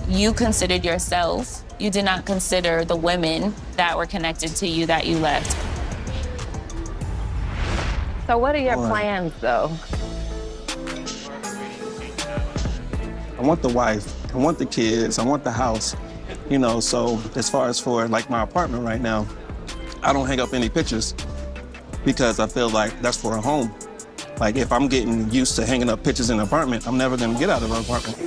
Speaker 20: You considered yourself. You did not consider the women that were connected to you that you left.
Speaker 19: So what are your plans, though?
Speaker 18: I want the wife, I want the kids, I want the house. So as far as for like my apartment right now, I don't hang up any pictures because I feel like that's for a home. Like if I'm getting used to hanging up pictures in an apartment, I'm never gonna get out of an apartment.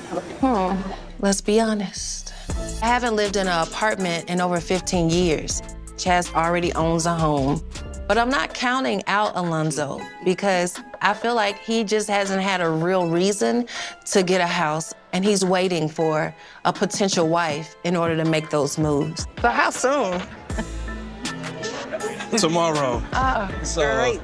Speaker 5: Let's be honest. I haven't lived in an apartment in over 15 years. Chaz already owns a home. But I'm not counting out Alonzo because I feel like he just hasn't had a real reason to get a house, and he's waiting for a potential wife in order to make those moves.
Speaker 19: So how soon?
Speaker 18: tomorrow.
Speaker 19: Great.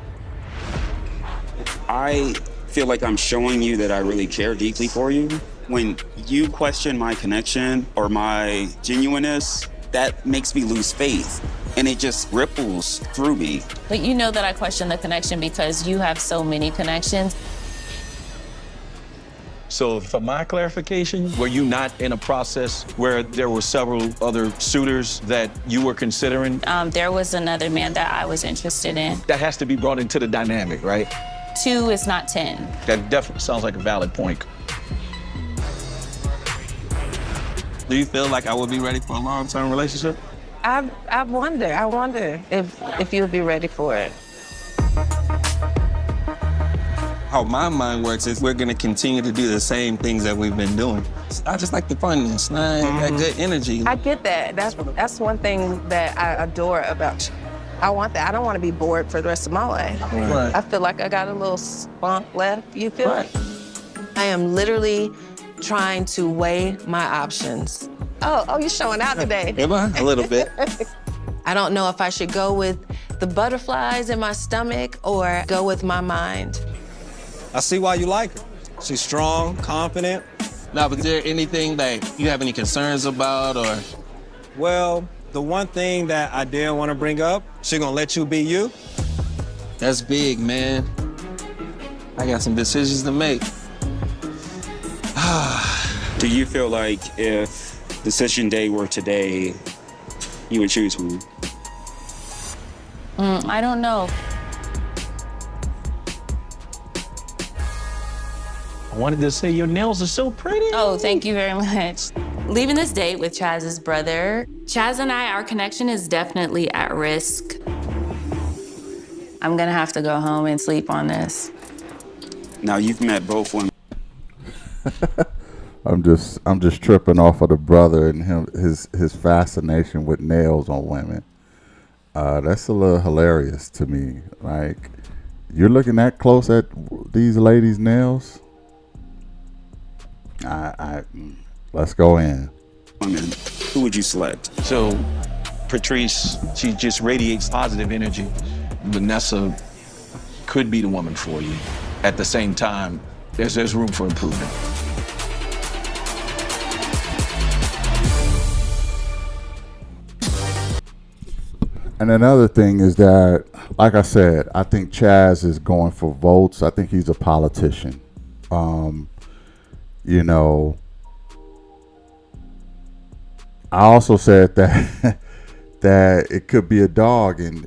Speaker 4: I feel like I'm showing you that I really care deeply for you. When you question my connection or my genuineness, that makes me lose faith. And it just ripples through me.
Speaker 20: But you know that I question the connection because you have so many connections.
Speaker 3: So for my clarification, were you not in a process where there were several other suitors that you were considering?
Speaker 20: There was another man that I was interested in.
Speaker 3: That has to be brought into the dynamic, right?
Speaker 20: 2 is not 10.
Speaker 3: That definitely sounds like a valid point.
Speaker 18: Do you feel like I would be ready for a long-term relationship?
Speaker 19: I wonder if you'll be ready for it.
Speaker 18: How my mind works is we're gonna continue to do the same things that we've been doing. I just like the funness, that good energy.
Speaker 19: I get that. That's one thing that I adore about you. I want that. I don't want to be bored for the rest of my life.
Speaker 18: Right.
Speaker 19: I feel like I got a little spunk left. You feel it?
Speaker 5: I am literally trying to weigh my options.
Speaker 19: Oh, you're showing out today.
Speaker 18: Am I? A little bit.
Speaker 5: I don't know if I should go with the butterflies in my stomach or go with my mind.
Speaker 16: I see why you like her. She's strong, confident.
Speaker 18: Now, but is there anything that you have any concerns about or?
Speaker 16: Well, the one thing that I did want to bring up, she gonna let you be you?
Speaker 18: That's big, man. I got some decisions to make.
Speaker 4: Do you feel like if decision day were today, you would choose me?
Speaker 20: I don't know.
Speaker 3: I wanted to say your nails are so pretty.
Speaker 20: Oh, thank you very much. Leaving this date with Chaz's brother, Chaz and I, our connection is definitely at risk. I'm gonna have to go home and sleep on this.
Speaker 4: Now you've met both women.
Speaker 1: I'm just tripping off of the brother and his fascination with nails on women. That's a little hilarious to me. Like, you're looking that close at these ladies' nails? Let's go in.
Speaker 4: Women, who would you select?
Speaker 3: So, Patrice, she just radiates positive energy. Vanessa could be the woman for you. At the same time, there's room for improvement.
Speaker 1: And another thing is that, like I said, I think Chaz is going for votes. I think he's a politician. You know, I also said that that it could be a dog, and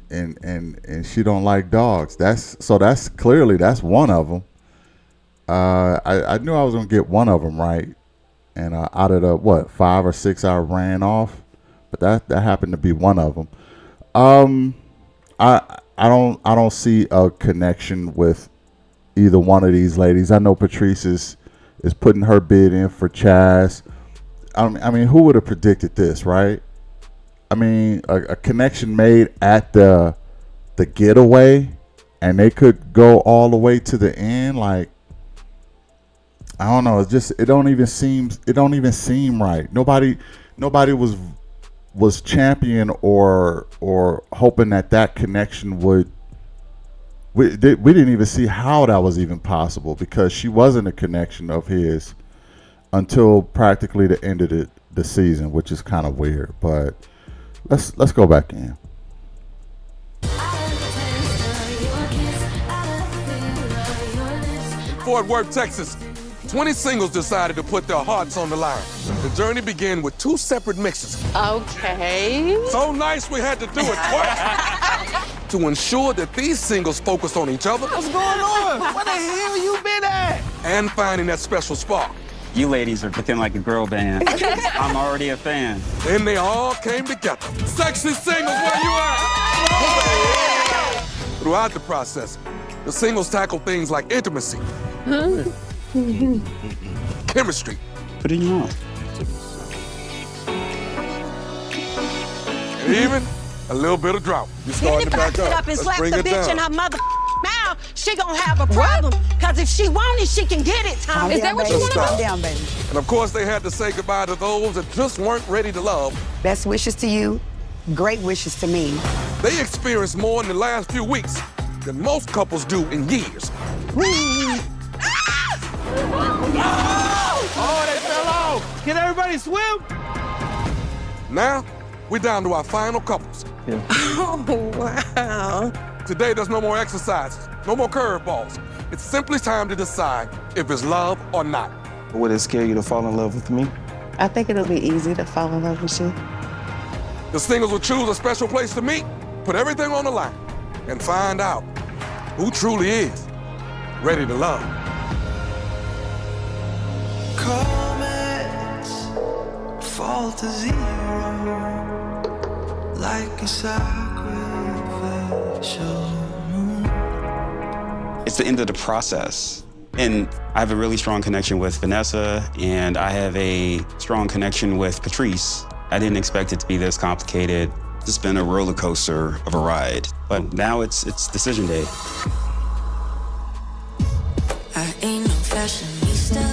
Speaker 1: she don't like dogs. That's clearly one of them. I knew I was gonna get one of them right, and out of the 5 or 6 I ran off, but that happened to be one of them. I don't see a connection with either one of these ladies. I know Patrice is putting her bid in for Chaz. I mean, who would have predicted this, right? I mean, a connection made at the getaway, and they could go all the way to the end. Like, I don't know. It don't even seem right. Nobody was champion or hoping that connection would. We didn't even see how that was even possible, because she wasn't a connection of his until practically the end of the season, which is kind of weird. But let's go back in.
Speaker 2: Fort Worth, Texas. 20 singles decided to put their hearts on the line. The journey began with 2 separate mixes.
Speaker 19: Okay.
Speaker 2: So nice we had to do it twice. To ensure that these singles focused on each other.
Speaker 16: What's going on? Where the hell you been at?
Speaker 2: And finding that special spark.
Speaker 4: You ladies are looking like a girl band. I'm already a fan.
Speaker 2: Then they all came together. Sexy singles, where you at? Throughout the process, the singles tackled things like intimacy, chemistry,
Speaker 4: Put it in your mouth.
Speaker 2: and even a little bit of drought. You starting to back up.
Speaker 19: and
Speaker 2: Let's
Speaker 19: slap
Speaker 2: bring
Speaker 19: the
Speaker 2: it
Speaker 19: bitch
Speaker 2: down.
Speaker 19: in her mother mouth, she gonna have a problem. Cause if she want it, she can get it, Tom. Is that what you want to
Speaker 2: Stop.
Speaker 19: do? Down, baby.
Speaker 2: And of course, they had to say goodbye to those that just weren't ready to love.
Speaker 21: Best wishes to you. Great wishes to me.
Speaker 2: They experienced more in the last few weeks than most couples do in years.
Speaker 10: Oh, they fell off. Can everybody swim?
Speaker 2: Now, we're down to our final couples.
Speaker 19: Oh, wow.
Speaker 2: Today, there's no more exercises, no more curveballs. It's simply time to decide if it's love or not.
Speaker 18: Would it scare you to fall in love with me?
Speaker 19: I think it'll be easy to fall in love with you.
Speaker 2: The singles will choose a special place to meet, put everything on the line, and find out who truly is ready to love.
Speaker 10: Comets fall to zero like a sacrificial moon.
Speaker 4: It's the end of the process. And I have a really strong connection with Vanessa, and I have a strong connection with Patrice. I didn't expect it to be this complicated. It's been a roller coaster of a ride, but now it's decision day.
Speaker 10: I ain't no fashionista.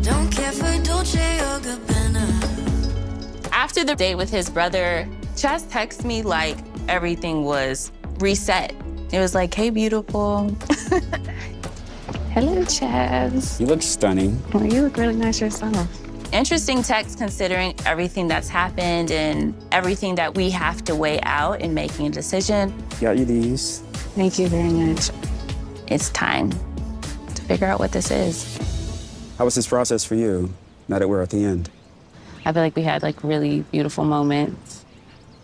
Speaker 10: Don't care for Dolce or Gabbana.
Speaker 20: After the date with his brother, Chaz texted me like everything was reset. It was like, hey, beautiful. Hello, Chaz.
Speaker 4: You look stunning.
Speaker 20: Well, you look really nice yourself. Interesting text considering everything that's happened and everything that we have to weigh out in making a decision.
Speaker 4: Got you these.
Speaker 20: Thank you very much. It's time to figure out what this is.
Speaker 4: How was this process for you, now that we're at the end?
Speaker 20: I feel like we had like really beautiful moments.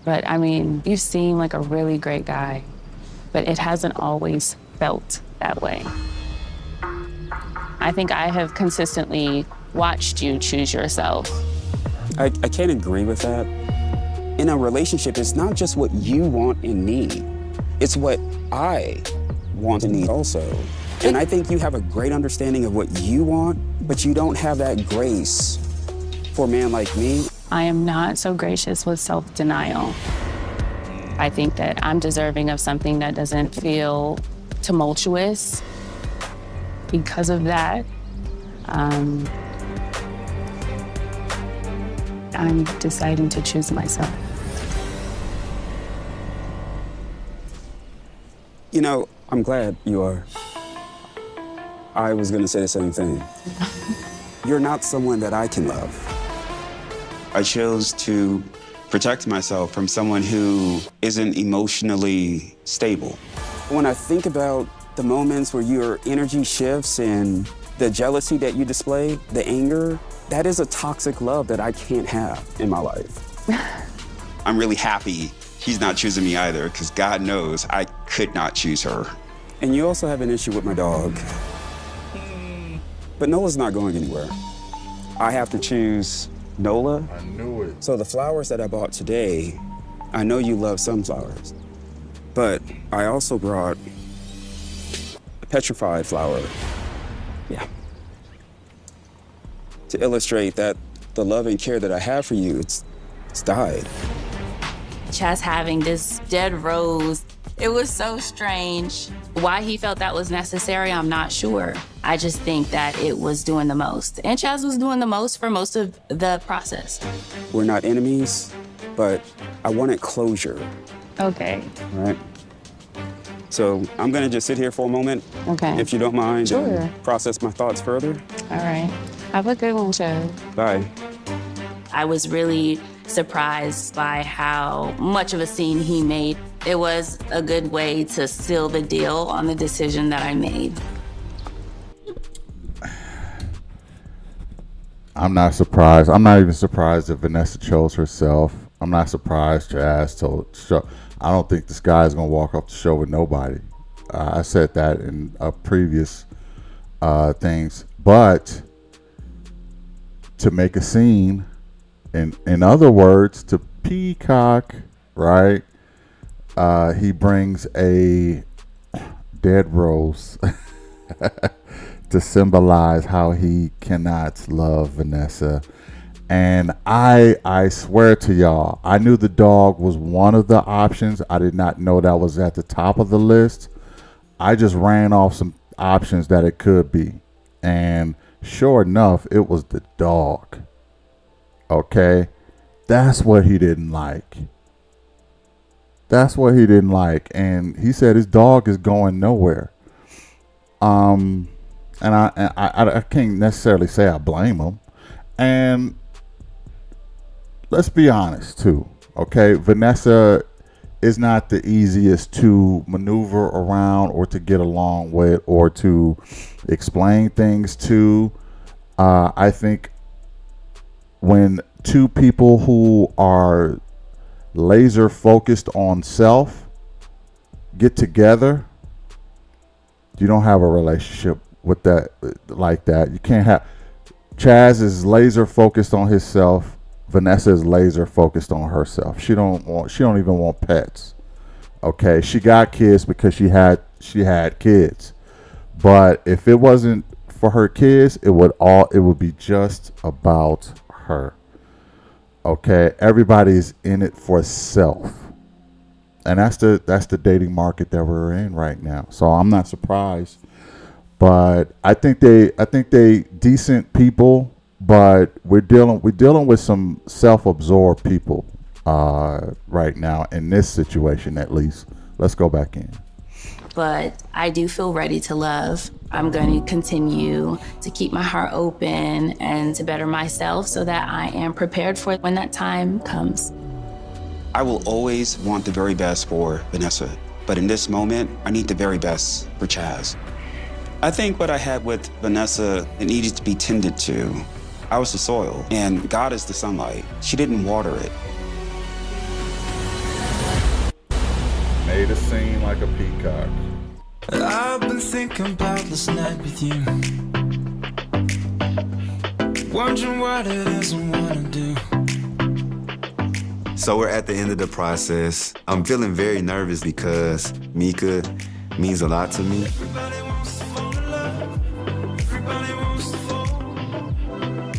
Speaker 20: But I mean, you seem like a really great guy, but it hasn't always felt that way. I think I have consistently watched you choose yourself.
Speaker 4: I can't agree with that. In a relationship, it's not just what you want and need. It's what I want and need also. And I think you have a great understanding of what you want, but you don't have that grace for a man like me.
Speaker 20: I am not so gracious with self-denial. I think that I'm deserving of something that doesn't feel tumultuous. Because of that, I'm deciding to choose myself.
Speaker 4: You know, I'm glad you are. I was gonna say the same thing. You're not someone that I can love. I chose to protect myself from someone who isn't emotionally stable. When I think about the moments where your energy shifts and the jealousy that you display, the anger, that is a toxic love that I can't have in my life. I'm really happy he's not choosing me either, because God knows I could not choose her. And you also have an issue with my dog. But Nola's not going anywhere. I have to choose Nola.
Speaker 1: I knew it.
Speaker 4: So the flowers that I bought today, I know you love sunflowers, but I also brought a petrified flower. Yeah. To illustrate that the love and care that I have for you, it's died.
Speaker 20: Chaz having this dead rose, it was so strange. Why he felt that was necessary, I'm not sure. I just think that it was doing the most. And Chaz was doing the most for most of the process.
Speaker 4: We're not enemies, but I wanted closure.
Speaker 20: Okay.
Speaker 4: All right? So I'm gonna just sit here for a moment,
Speaker 20: Okay.
Speaker 4: if you don't mind,
Speaker 20: Sure.
Speaker 4: and process my thoughts further.
Speaker 20: All right. Have a good one, Chaz.
Speaker 4: Bye.
Speaker 20: I was really surprised by how much of a scene he made. It was a good way to seal the deal on the decision that I made.
Speaker 1: I'm not surprised. I'm not even surprised that Vanessa chose herself. I'm not surprised Chaz told show. I don't think this guy is gonna walk off the show with nobody. I said that in previous things, but to make a scene, in other words, to peacock, right? He brings a dead rose to symbolize how he cannot love Vanessa. And I swear to y'all, I knew the dog was one of the options. I did not know that was at the top of the list. I just ran off some options that it could be. And sure enough, it was the dog. Okay? That's what he didn't like. That's what he didn't like, and he said his dog is going nowhere. And I can't necessarily say I blame him. And let's be honest too, okay? Vanessa is not the easiest to maneuver around or to get along with or to explain things to. I think when two people who are laser focused on self get together, you don't have a relationship with that like that. You can't have. Chaz is laser focused on himself. Vanessa is laser focused on herself. She don't even want pets. Okay, she got kids because she had kids. But if it wasn't for her kids, it would be just about her. Okay, everybody's in it for self. And that's the dating market that we're in right now. So I'm not surprised. But I think they decent people, but we're dealing with some self-absorbed people right now in this situation, at least. Let's go back in.
Speaker 20: But I do feel ready to love. I'm going to continue to keep my heart open and to better myself so that I am prepared for when that time comes.
Speaker 4: I will always want the very best for Vanessa, but in this moment, I need the very best for Chaz. I think what I had with Vanessa, it needed to be tended to. I was the soil, and God is the sunlight. She didn't water it.
Speaker 1: Made it seem like a peacock.
Speaker 10: I've been thinking about this night with you, wondering what it is I wanna do.
Speaker 11: So we're at the end of the process. I'm feeling very nervous because Mika means a lot to me.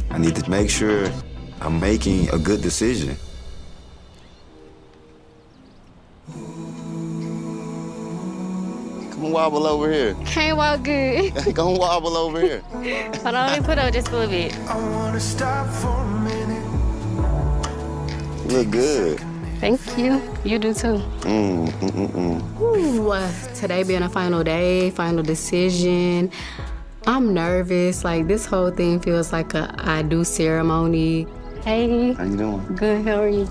Speaker 11: I need to make sure I'm making a good decision.
Speaker 7: Come wobble over here.
Speaker 9: Can't walk good.
Speaker 7: Come wobble over here.
Speaker 9: Hold on, let me put up just a little bit.
Speaker 10: I wanna stop for a minute.
Speaker 7: You look good.
Speaker 12: Thank you. You do too. Ooh, today being a final day, final decision. I'm nervous. Like, this whole thing feels like a I do ceremony. Hey.
Speaker 7: How you doing?
Speaker 12: Good. How are you?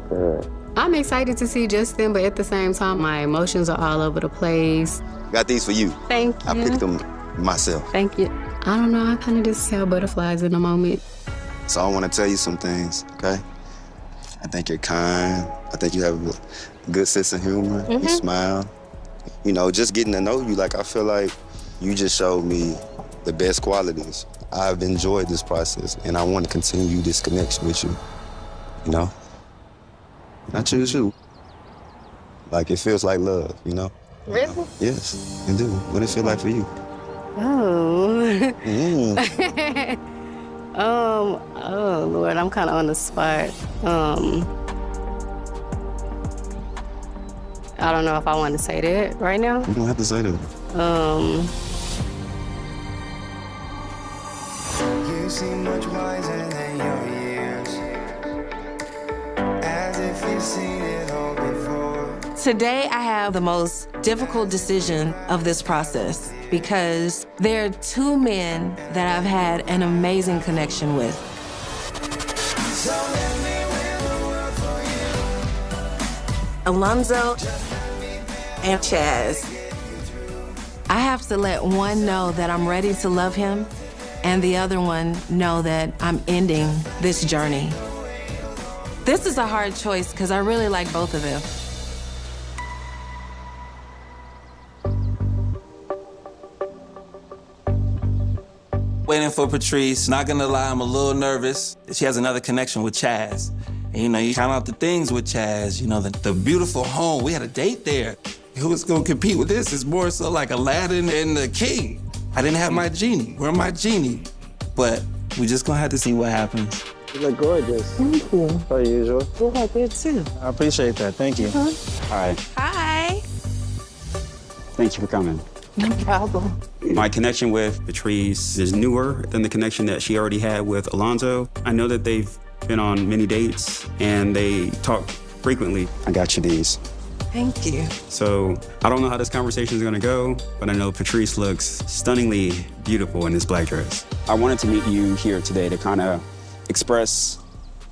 Speaker 7: Good.
Speaker 12: I'm excited to see Justin, but at the same time, my emotions are all over the place.
Speaker 11: Got these for you.
Speaker 12: Thank you.
Speaker 11: I picked them myself.
Speaker 12: Thank you. I don't know. I kind of just have butterflies in the moment.
Speaker 11: So I want to tell you some things, okay? I think you're kind. I think you have a good sense of humor. You smile. You know, just getting to know you, like, I feel like you just showed me the best qualities. I've enjoyed this process, and I want to continue this connection with you, you know? I choose you. Like, it feels like love, you know?
Speaker 12: Really?
Speaker 11: Yes, it do. What does it feel like for you?
Speaker 12: Oh.
Speaker 11: Mm.
Speaker 12: Oh, Lord, I'm kind of on the spot. I don't know if I want to say that right now.
Speaker 11: You don't have to say that.
Speaker 10: You seem much wiser than your years, as if you've seen it all before.
Speaker 5: Today, I have the most difficult decision of this process because there are two men that I've had an amazing connection with. Alonzo and Chaz. I have to let one know that I'm ready to love him and the other one know that I'm ending this journey. This is a hard choice because I really like both of them.
Speaker 18: Waiting for Patrice. Not gonna lie, I'm a little nervous. She has another connection with Chaz. And you know, you count out the things with Chaz, you know, the beautiful home. We had a date there. Who's gonna compete with this? It's more so like Aladdin and the King. I didn't have my genie. Where my genie? But we just gonna have to see what happens.
Speaker 7: You look gorgeous.
Speaker 12: Thank you.
Speaker 7: Per usual.
Speaker 12: You look good too.
Speaker 7: I appreciate that. Thank you.
Speaker 11: All right.
Speaker 20: Hi.
Speaker 4: Thank you for coming.
Speaker 12: No problem.
Speaker 4: My connection with Patrice is newer than the connection that she already had with Alonzo. I know that they've been on many dates and they talk frequently. I got you these.
Speaker 5: Thank you.
Speaker 21: So I don't know how this conversation is gonna go, but I know Patrice looks stunningly beautiful in this black dress.
Speaker 4: I wanted to meet you here today to kind of express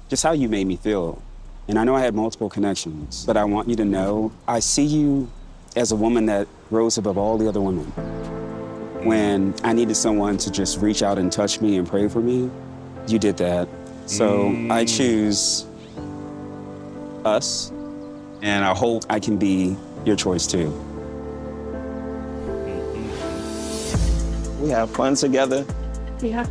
Speaker 4: just how you made me feel. And I know I had multiple connections, but I want you to know I see you as a woman that rose above all the other women. When I needed someone to just reach out and touch me and pray for me, you did that. So I choose us, and I hope I can be your choice too.
Speaker 18: We have fun together.
Speaker 19: Yeah.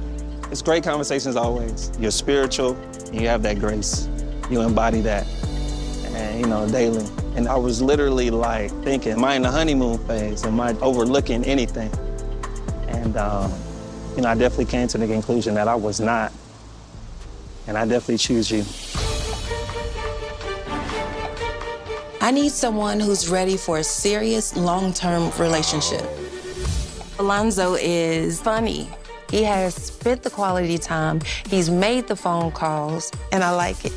Speaker 18: It's great conversations always. You're spiritual, and you have that grace. You embody that, and daily. And I was literally like thinking, am I in the honeymoon phase? Am I overlooking anything? And I definitely came to the conclusion that I was not. And I definitely choose you.
Speaker 5: I need someone who's ready for a serious, long-term relationship. Alonzo is funny. He has spent the quality time, he's made the phone calls, and I like it.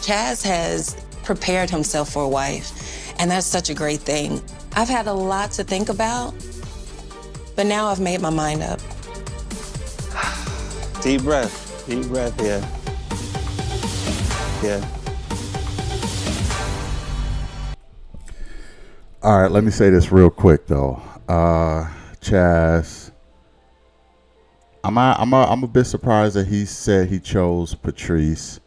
Speaker 5: Chaz has prepared himself for a wife, and that's such a great thing. I've had a lot to think about, but now I've made my mind up.
Speaker 18: Deep breath, yeah. Yeah.
Speaker 1: All right, let me say this real quick though. Chaz, I'm a bit surprised that he said he chose Patrice.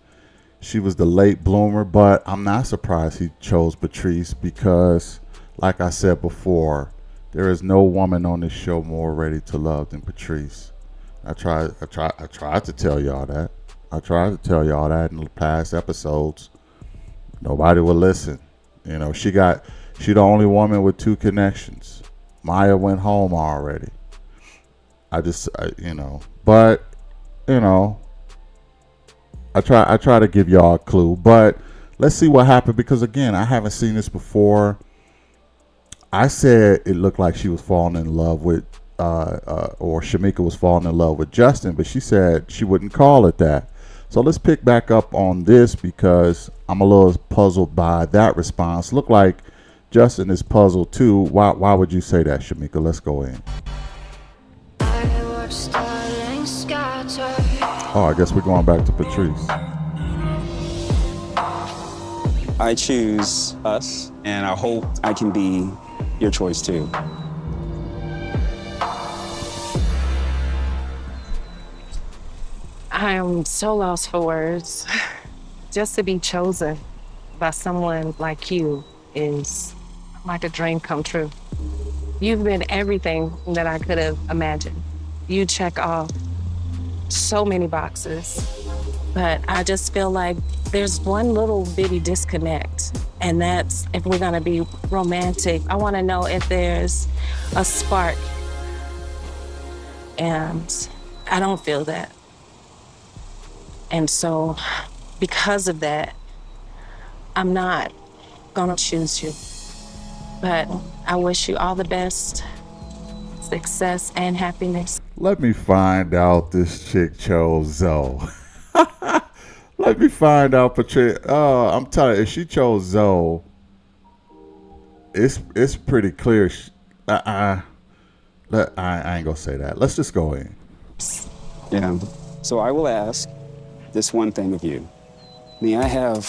Speaker 1: She was the late bloomer, but I'm not surprised he chose Patrice because, like I said before, there is no woman on this show more ready to love than Patrice. I tried to tell y'all that. I tried to tell y'all that in the past episodes. Nobody would listen. She the only woman with 2 connections. Maya went home already. I try to give y'all a clue, but let's see what happened because again, I haven't seen this before. I said it looked like she was falling in love with, or Shamika was falling in love with Justin, but she said she wouldn't call it that. So let's pick back up on this because I'm a little puzzled by that response. Look like Justin is puzzled too. Why would you say that, Shamika? Let's go in. Oh, I guess we're going back to Patrice.
Speaker 4: I choose us, and I hope I can be your choice too.
Speaker 19: I am so lost for words. Just to be chosen by someone like you is like a dream come true. You've been everything that I could have imagined. You check off so many boxes, but I just feel like there's one little bitty disconnect, and that's if we're gonna be romantic. I wanna know if there's a spark, and I don't feel that. And so, because of that, I'm not gonna choose you. But I wish you all the best, success and happiness.
Speaker 1: Let me find out this chick chose Zoe. Let me find out Patricia. Oh, I'm telling you, if she chose Zoe, it's pretty clear. I ain't gonna say that. Let's just go in.
Speaker 4: Yeah. So I will ask this one thing of you. May I have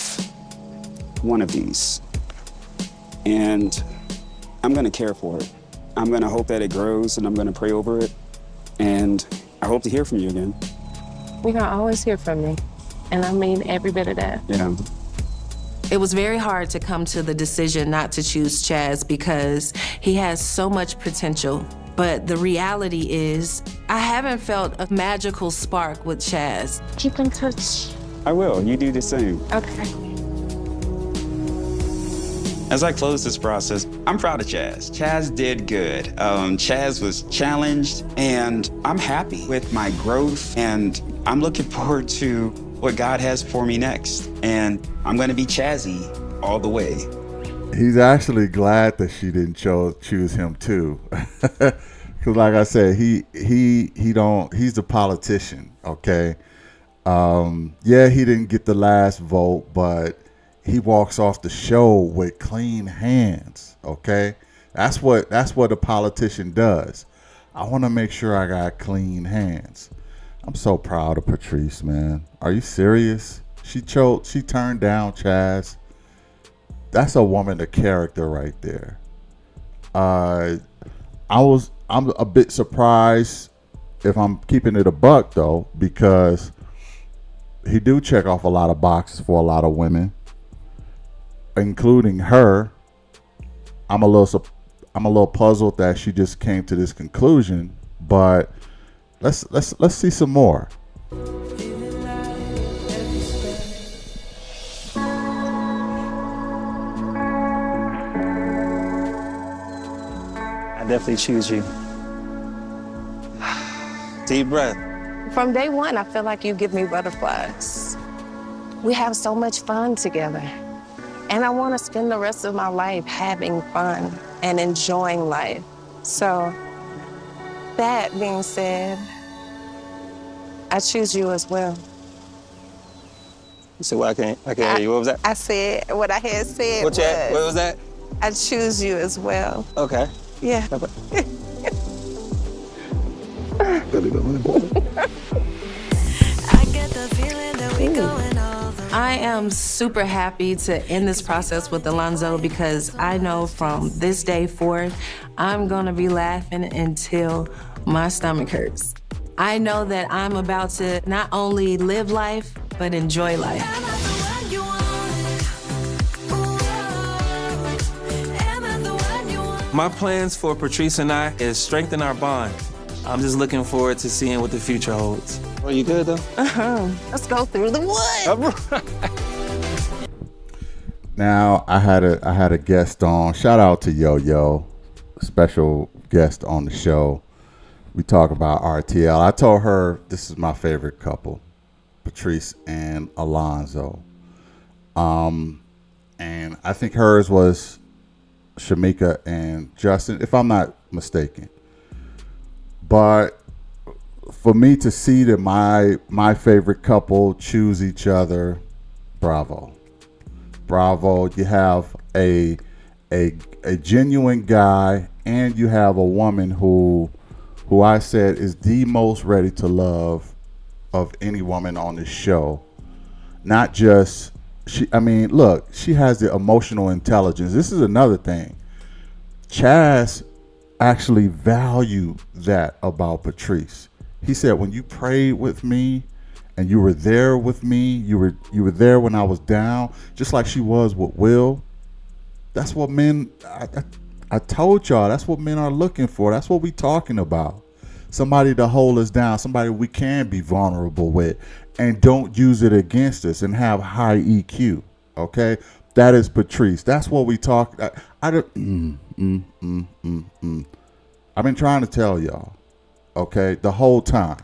Speaker 4: one of these? And I'm gonna care for it. I'm gonna hope that it grows, and I'm gonna pray over it. And I hope to hear from you again.
Speaker 19: We're gonna always hear from me. And I mean every bit of that.
Speaker 4: Yeah.
Speaker 5: It was very hard to come to the decision not to choose Chaz because he has so much potential. But the reality is, I haven't felt a magical spark with Chaz.
Speaker 19: Keep in touch.
Speaker 4: I will. You do the same.
Speaker 19: Okay.
Speaker 4: As I close this process, I'm proud of Chaz. Chaz did good. Chaz was challenged, and I'm happy with my growth, and I'm looking forward to what God has for me next. And I'm gonna be Chazzy all the way.
Speaker 1: He's actually glad that she didn't choose him too. Cause like I said, he's a politician, okay? Yeah, he didn't get the last vote, but he walks off the show with clean hands. Okay, that's what a politician does. I want to make sure I got clean hands. I'm so proud of Patrice, man. Are you serious? She turned down Chaz. That's a woman of character right there. I'm a bit surprised, if I'm keeping it a buck though, because he do check off a lot of boxes for a lot of women, including her. I'm a little puzzled that she just came to this conclusion, but let's see some more.
Speaker 16: I definitely choose you. Deep breath.
Speaker 19: From day one, I feel like you give me butterflies. We have so much fun together. And I want to spend the rest of my life having fun and enjoying life. So, that being said, I choose you as well.
Speaker 16: You said what? I can't hear you. What was that?
Speaker 19: I said what I had said.
Speaker 16: What was that?
Speaker 19: I choose you as well.
Speaker 16: Okay.
Speaker 19: Yeah.
Speaker 5: I am super happy to end this process with Alonzo because I know from this day forth, I'm gonna be laughing until my stomach hurts. I know that I'm about to not only live life, but enjoy life.
Speaker 18: My plans for Patrice and I is strengthen our bond. I'm just looking forward to seeing what the future holds. Are you good though?
Speaker 19: Let's go through the woods.
Speaker 1: Now I had a guest on. Shout out to Yo-Yo, special guest on the show. We talk about RTL. I told her this is my favorite couple, Patrice and Alonzo. And I think hers was Shamika and Justin, if I'm not mistaken. But for me to see that my favorite couple choose each other, bravo. Bravo. You have a genuine guy, and you have a woman who I said is the most ready to love of any woman on this show. Not just she has the emotional intelligence. This is another thing. Chaz actually valued that about Patrice. He said, when you prayed with me and you were there with me, you were there when I was down, just like she was with Will. That's what men, I told y'all, that's what men are looking for. That's what we talking about. Somebody to hold us down, somebody we can be vulnerable with and don't use it against us and have high EQ, okay? That is Patrice. That's what we talk. I've been trying to tell y'all, okay, the whole time.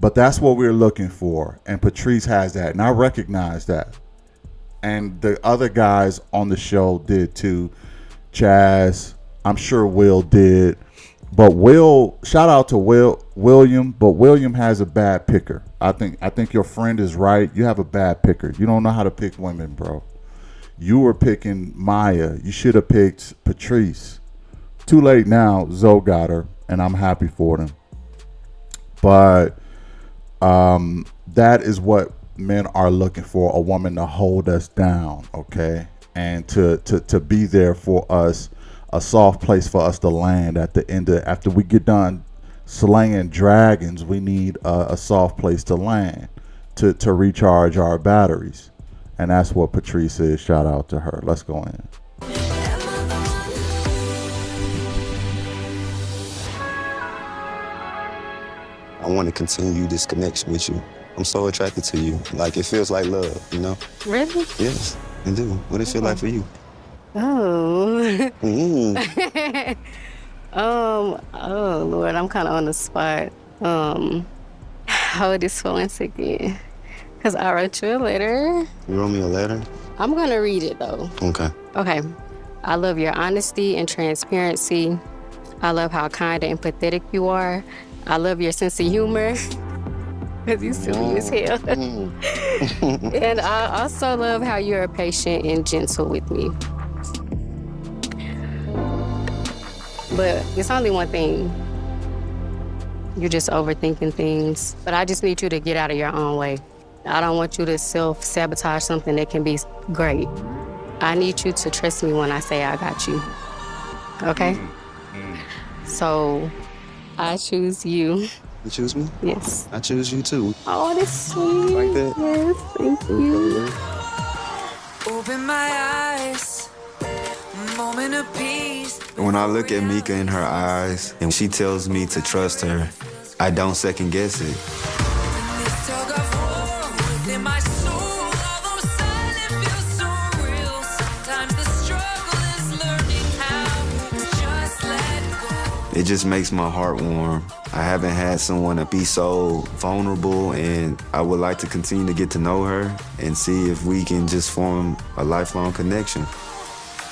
Speaker 1: But that's what we're looking for, and Patrice has that, and I recognize that. And the other guys on the show did too. Chaz, I'm sure Will did. But shout out to William, but William has a bad picker. I think your friend is right. You have a bad picker. You don't know how to pick women, bro. You were picking Maya. You should have picked Patrice. Too late now. Zoe got her, and I'm happy for them. But that is what men are looking for, a woman to hold us down, okay? And to be there for us, a soft place for us to land at the end of, after we get done slaying dragons, we need a soft place to land to recharge our batteries. And that's what Patrice is. Shout out to her. Let's go in.
Speaker 11: I want to continue this connection with you. I'm so attracted to you. Like, it feels like love, you know?
Speaker 12: Really?
Speaker 11: Yes, I do. What it feel like for you?
Speaker 12: Oh.
Speaker 11: Mm.
Speaker 12: Oh Lord, I'm kind of on the spot. Hold this for 1 second. Cause I wrote you a letter.
Speaker 11: You wrote me a letter?
Speaker 12: I'm gonna read it though.
Speaker 11: Okay.
Speaker 12: Okay. I love your honesty and transparency. I love how kind and empathetic you are. I love your sense of humor. because you silly as hell. And I also love how you're patient and gentle with me. But it's only one thing. You're just overthinking things. But I just need you to get out of your own way. I don't want you to self-sabotage something that can be great. I need you to trust me when I say I got you. Okay? So I choose you.
Speaker 11: You choose me?
Speaker 12: Yes.
Speaker 11: I choose you too.
Speaker 12: Oh, that's sweet.
Speaker 11: Like that?
Speaker 12: Yes, thank you.
Speaker 10: Open my eyes, moment of peace.
Speaker 11: When I look at Mika in her eyes and she tells me to trust her, I don't second guess it.
Speaker 10: This tug of war within my soul, although silent feels so real. Sometimes the struggle is learning how to just let go.
Speaker 11: It just makes my heart warm. I haven't had someone to be so vulnerable, and I would like to continue to get to know her and see if we can just form a lifelong connection.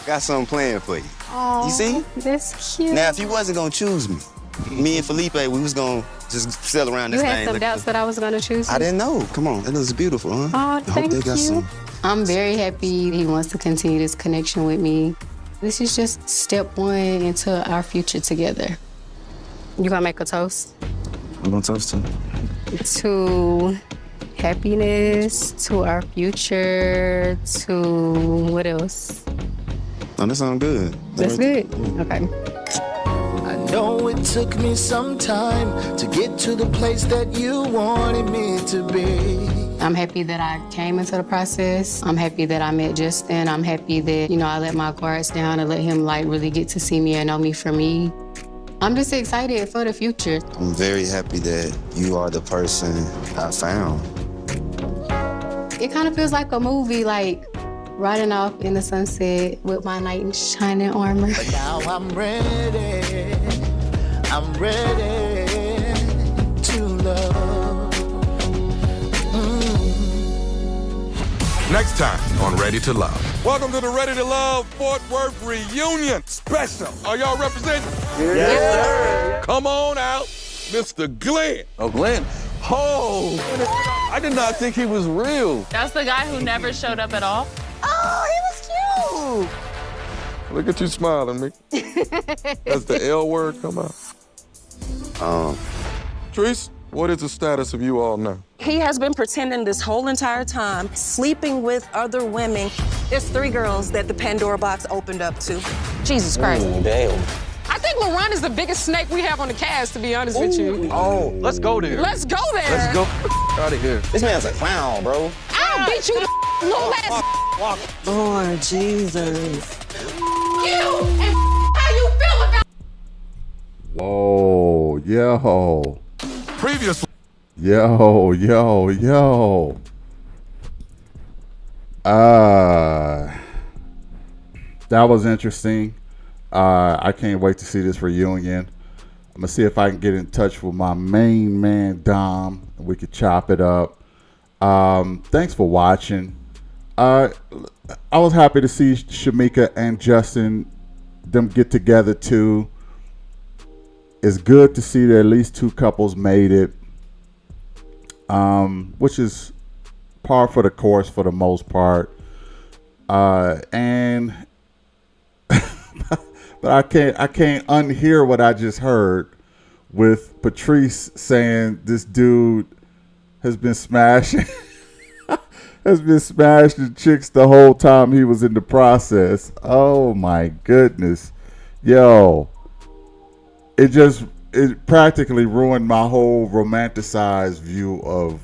Speaker 7: Got something planned for you.
Speaker 12: Oh,
Speaker 7: You see?
Speaker 12: That's cute.
Speaker 7: Now, if you wasn't gonna choose me and Felipe, we was gonna just sail around
Speaker 12: You
Speaker 7: this
Speaker 12: had
Speaker 7: thing.
Speaker 12: some
Speaker 7: Look-
Speaker 12: doubts that I was gonna choose you?
Speaker 7: I didn't know. Come on, that looks beautiful, huh?
Speaker 12: Oh,
Speaker 7: I hope
Speaker 12: thank
Speaker 7: they got
Speaker 12: you.
Speaker 7: some.
Speaker 12: I'm very happy he wants to continue this connection with me. This is just step one into our future together. You gonna make a toast?
Speaker 11: I'm gonna toast to
Speaker 12: To happiness, to our future, to what else?
Speaker 11: Oh, that sounds good.
Speaker 12: That's good? Okay.
Speaker 10: I know it took me some time to get to the place that you wanted me to be.
Speaker 12: I'm happy that I came into the process. I'm happy that I met Justin. I'm happy that, I let my guards down and let him really get to see me and know me for me. I'm just excited for the future.
Speaker 11: I'm very happy that you are the person I found.
Speaker 12: It kind of feels like a movie, riding off in the sunset with my knight in shining armor.
Speaker 10: But now I'm ready to love.
Speaker 2: Next time on Ready to Love. Welcome to the Ready to Love Fort Worth Reunion Special. Are y'all representing?
Speaker 10: Yes, sir.
Speaker 2: Come on out, Mr. Glenn.
Speaker 8: Oh, Glenn. Oh, I did not think he was real.
Speaker 14: That's the guy who never showed up at all?
Speaker 10: Oh, he was cute.
Speaker 2: Look at you smiling, me. That's the L word come out. Treese, what is the status of you all now?
Speaker 22: He has been pretending this whole entire time, sleeping with other women. There's 3 girls that the Pandora box opened up to. Jesus Christ.
Speaker 7: Damn.
Speaker 14: I think LaRon is the biggest snake we have on the cast, to be honest with you.
Speaker 8: Oh, let's go there.
Speaker 14: Let's go there.
Speaker 8: Let's go out of here.
Speaker 7: This man's a clown, bro.
Speaker 14: I'll beat you the little ass.
Speaker 22: Lord Jesus.
Speaker 14: You and how you feel about
Speaker 1: Whoa, yo.
Speaker 2: Previously.
Speaker 1: Yo. That was interesting. I can't wait to see this reunion. I'm gonna see if I can get in touch with my main man Dom. We could chop it up. Thanks for watching. I was happy to see Shamika and Justin them get together too. It's good to see that at least 2 couples made it, which is par for the course for the most part. And but I can't unhear what I just heard with Patrice saying this dude has been smashing chicks the whole time he was in the process. Oh my goodness. Yo. It practically ruined my whole romanticized view of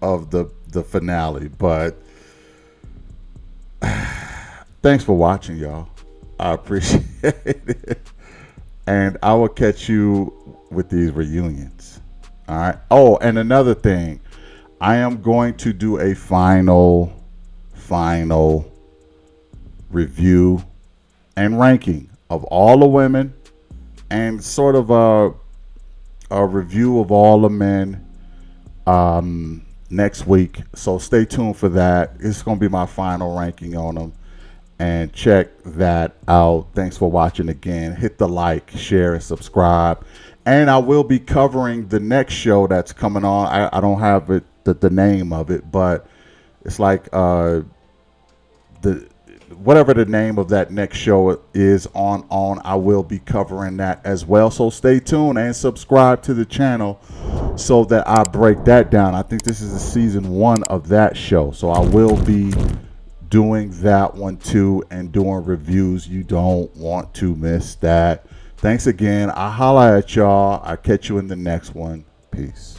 Speaker 1: the finale. But thanks for watching, y'all. I appreciate it. And I will catch you with these reunions. All right. Oh, and another thing. I am going to do a final review and ranking of all the women and sort of a review of all the men next week. So stay tuned for that. It's going to be my final ranking on them. And check that out. Thanks for watching again. Hit the like, share, and subscribe. And I will be covering the next show that's coming on. I don't have it the name of it, but it's like whatever the name of that next show is on, I will be covering that as well. So stay tuned and subscribe to the channel so that I break that down. I think this is the season 1 of that show. So I will be doing that one too and doing reviews. You don't want to miss that. Thanks again. I'll holla at y'all. I'll catch you in the next one. Peace.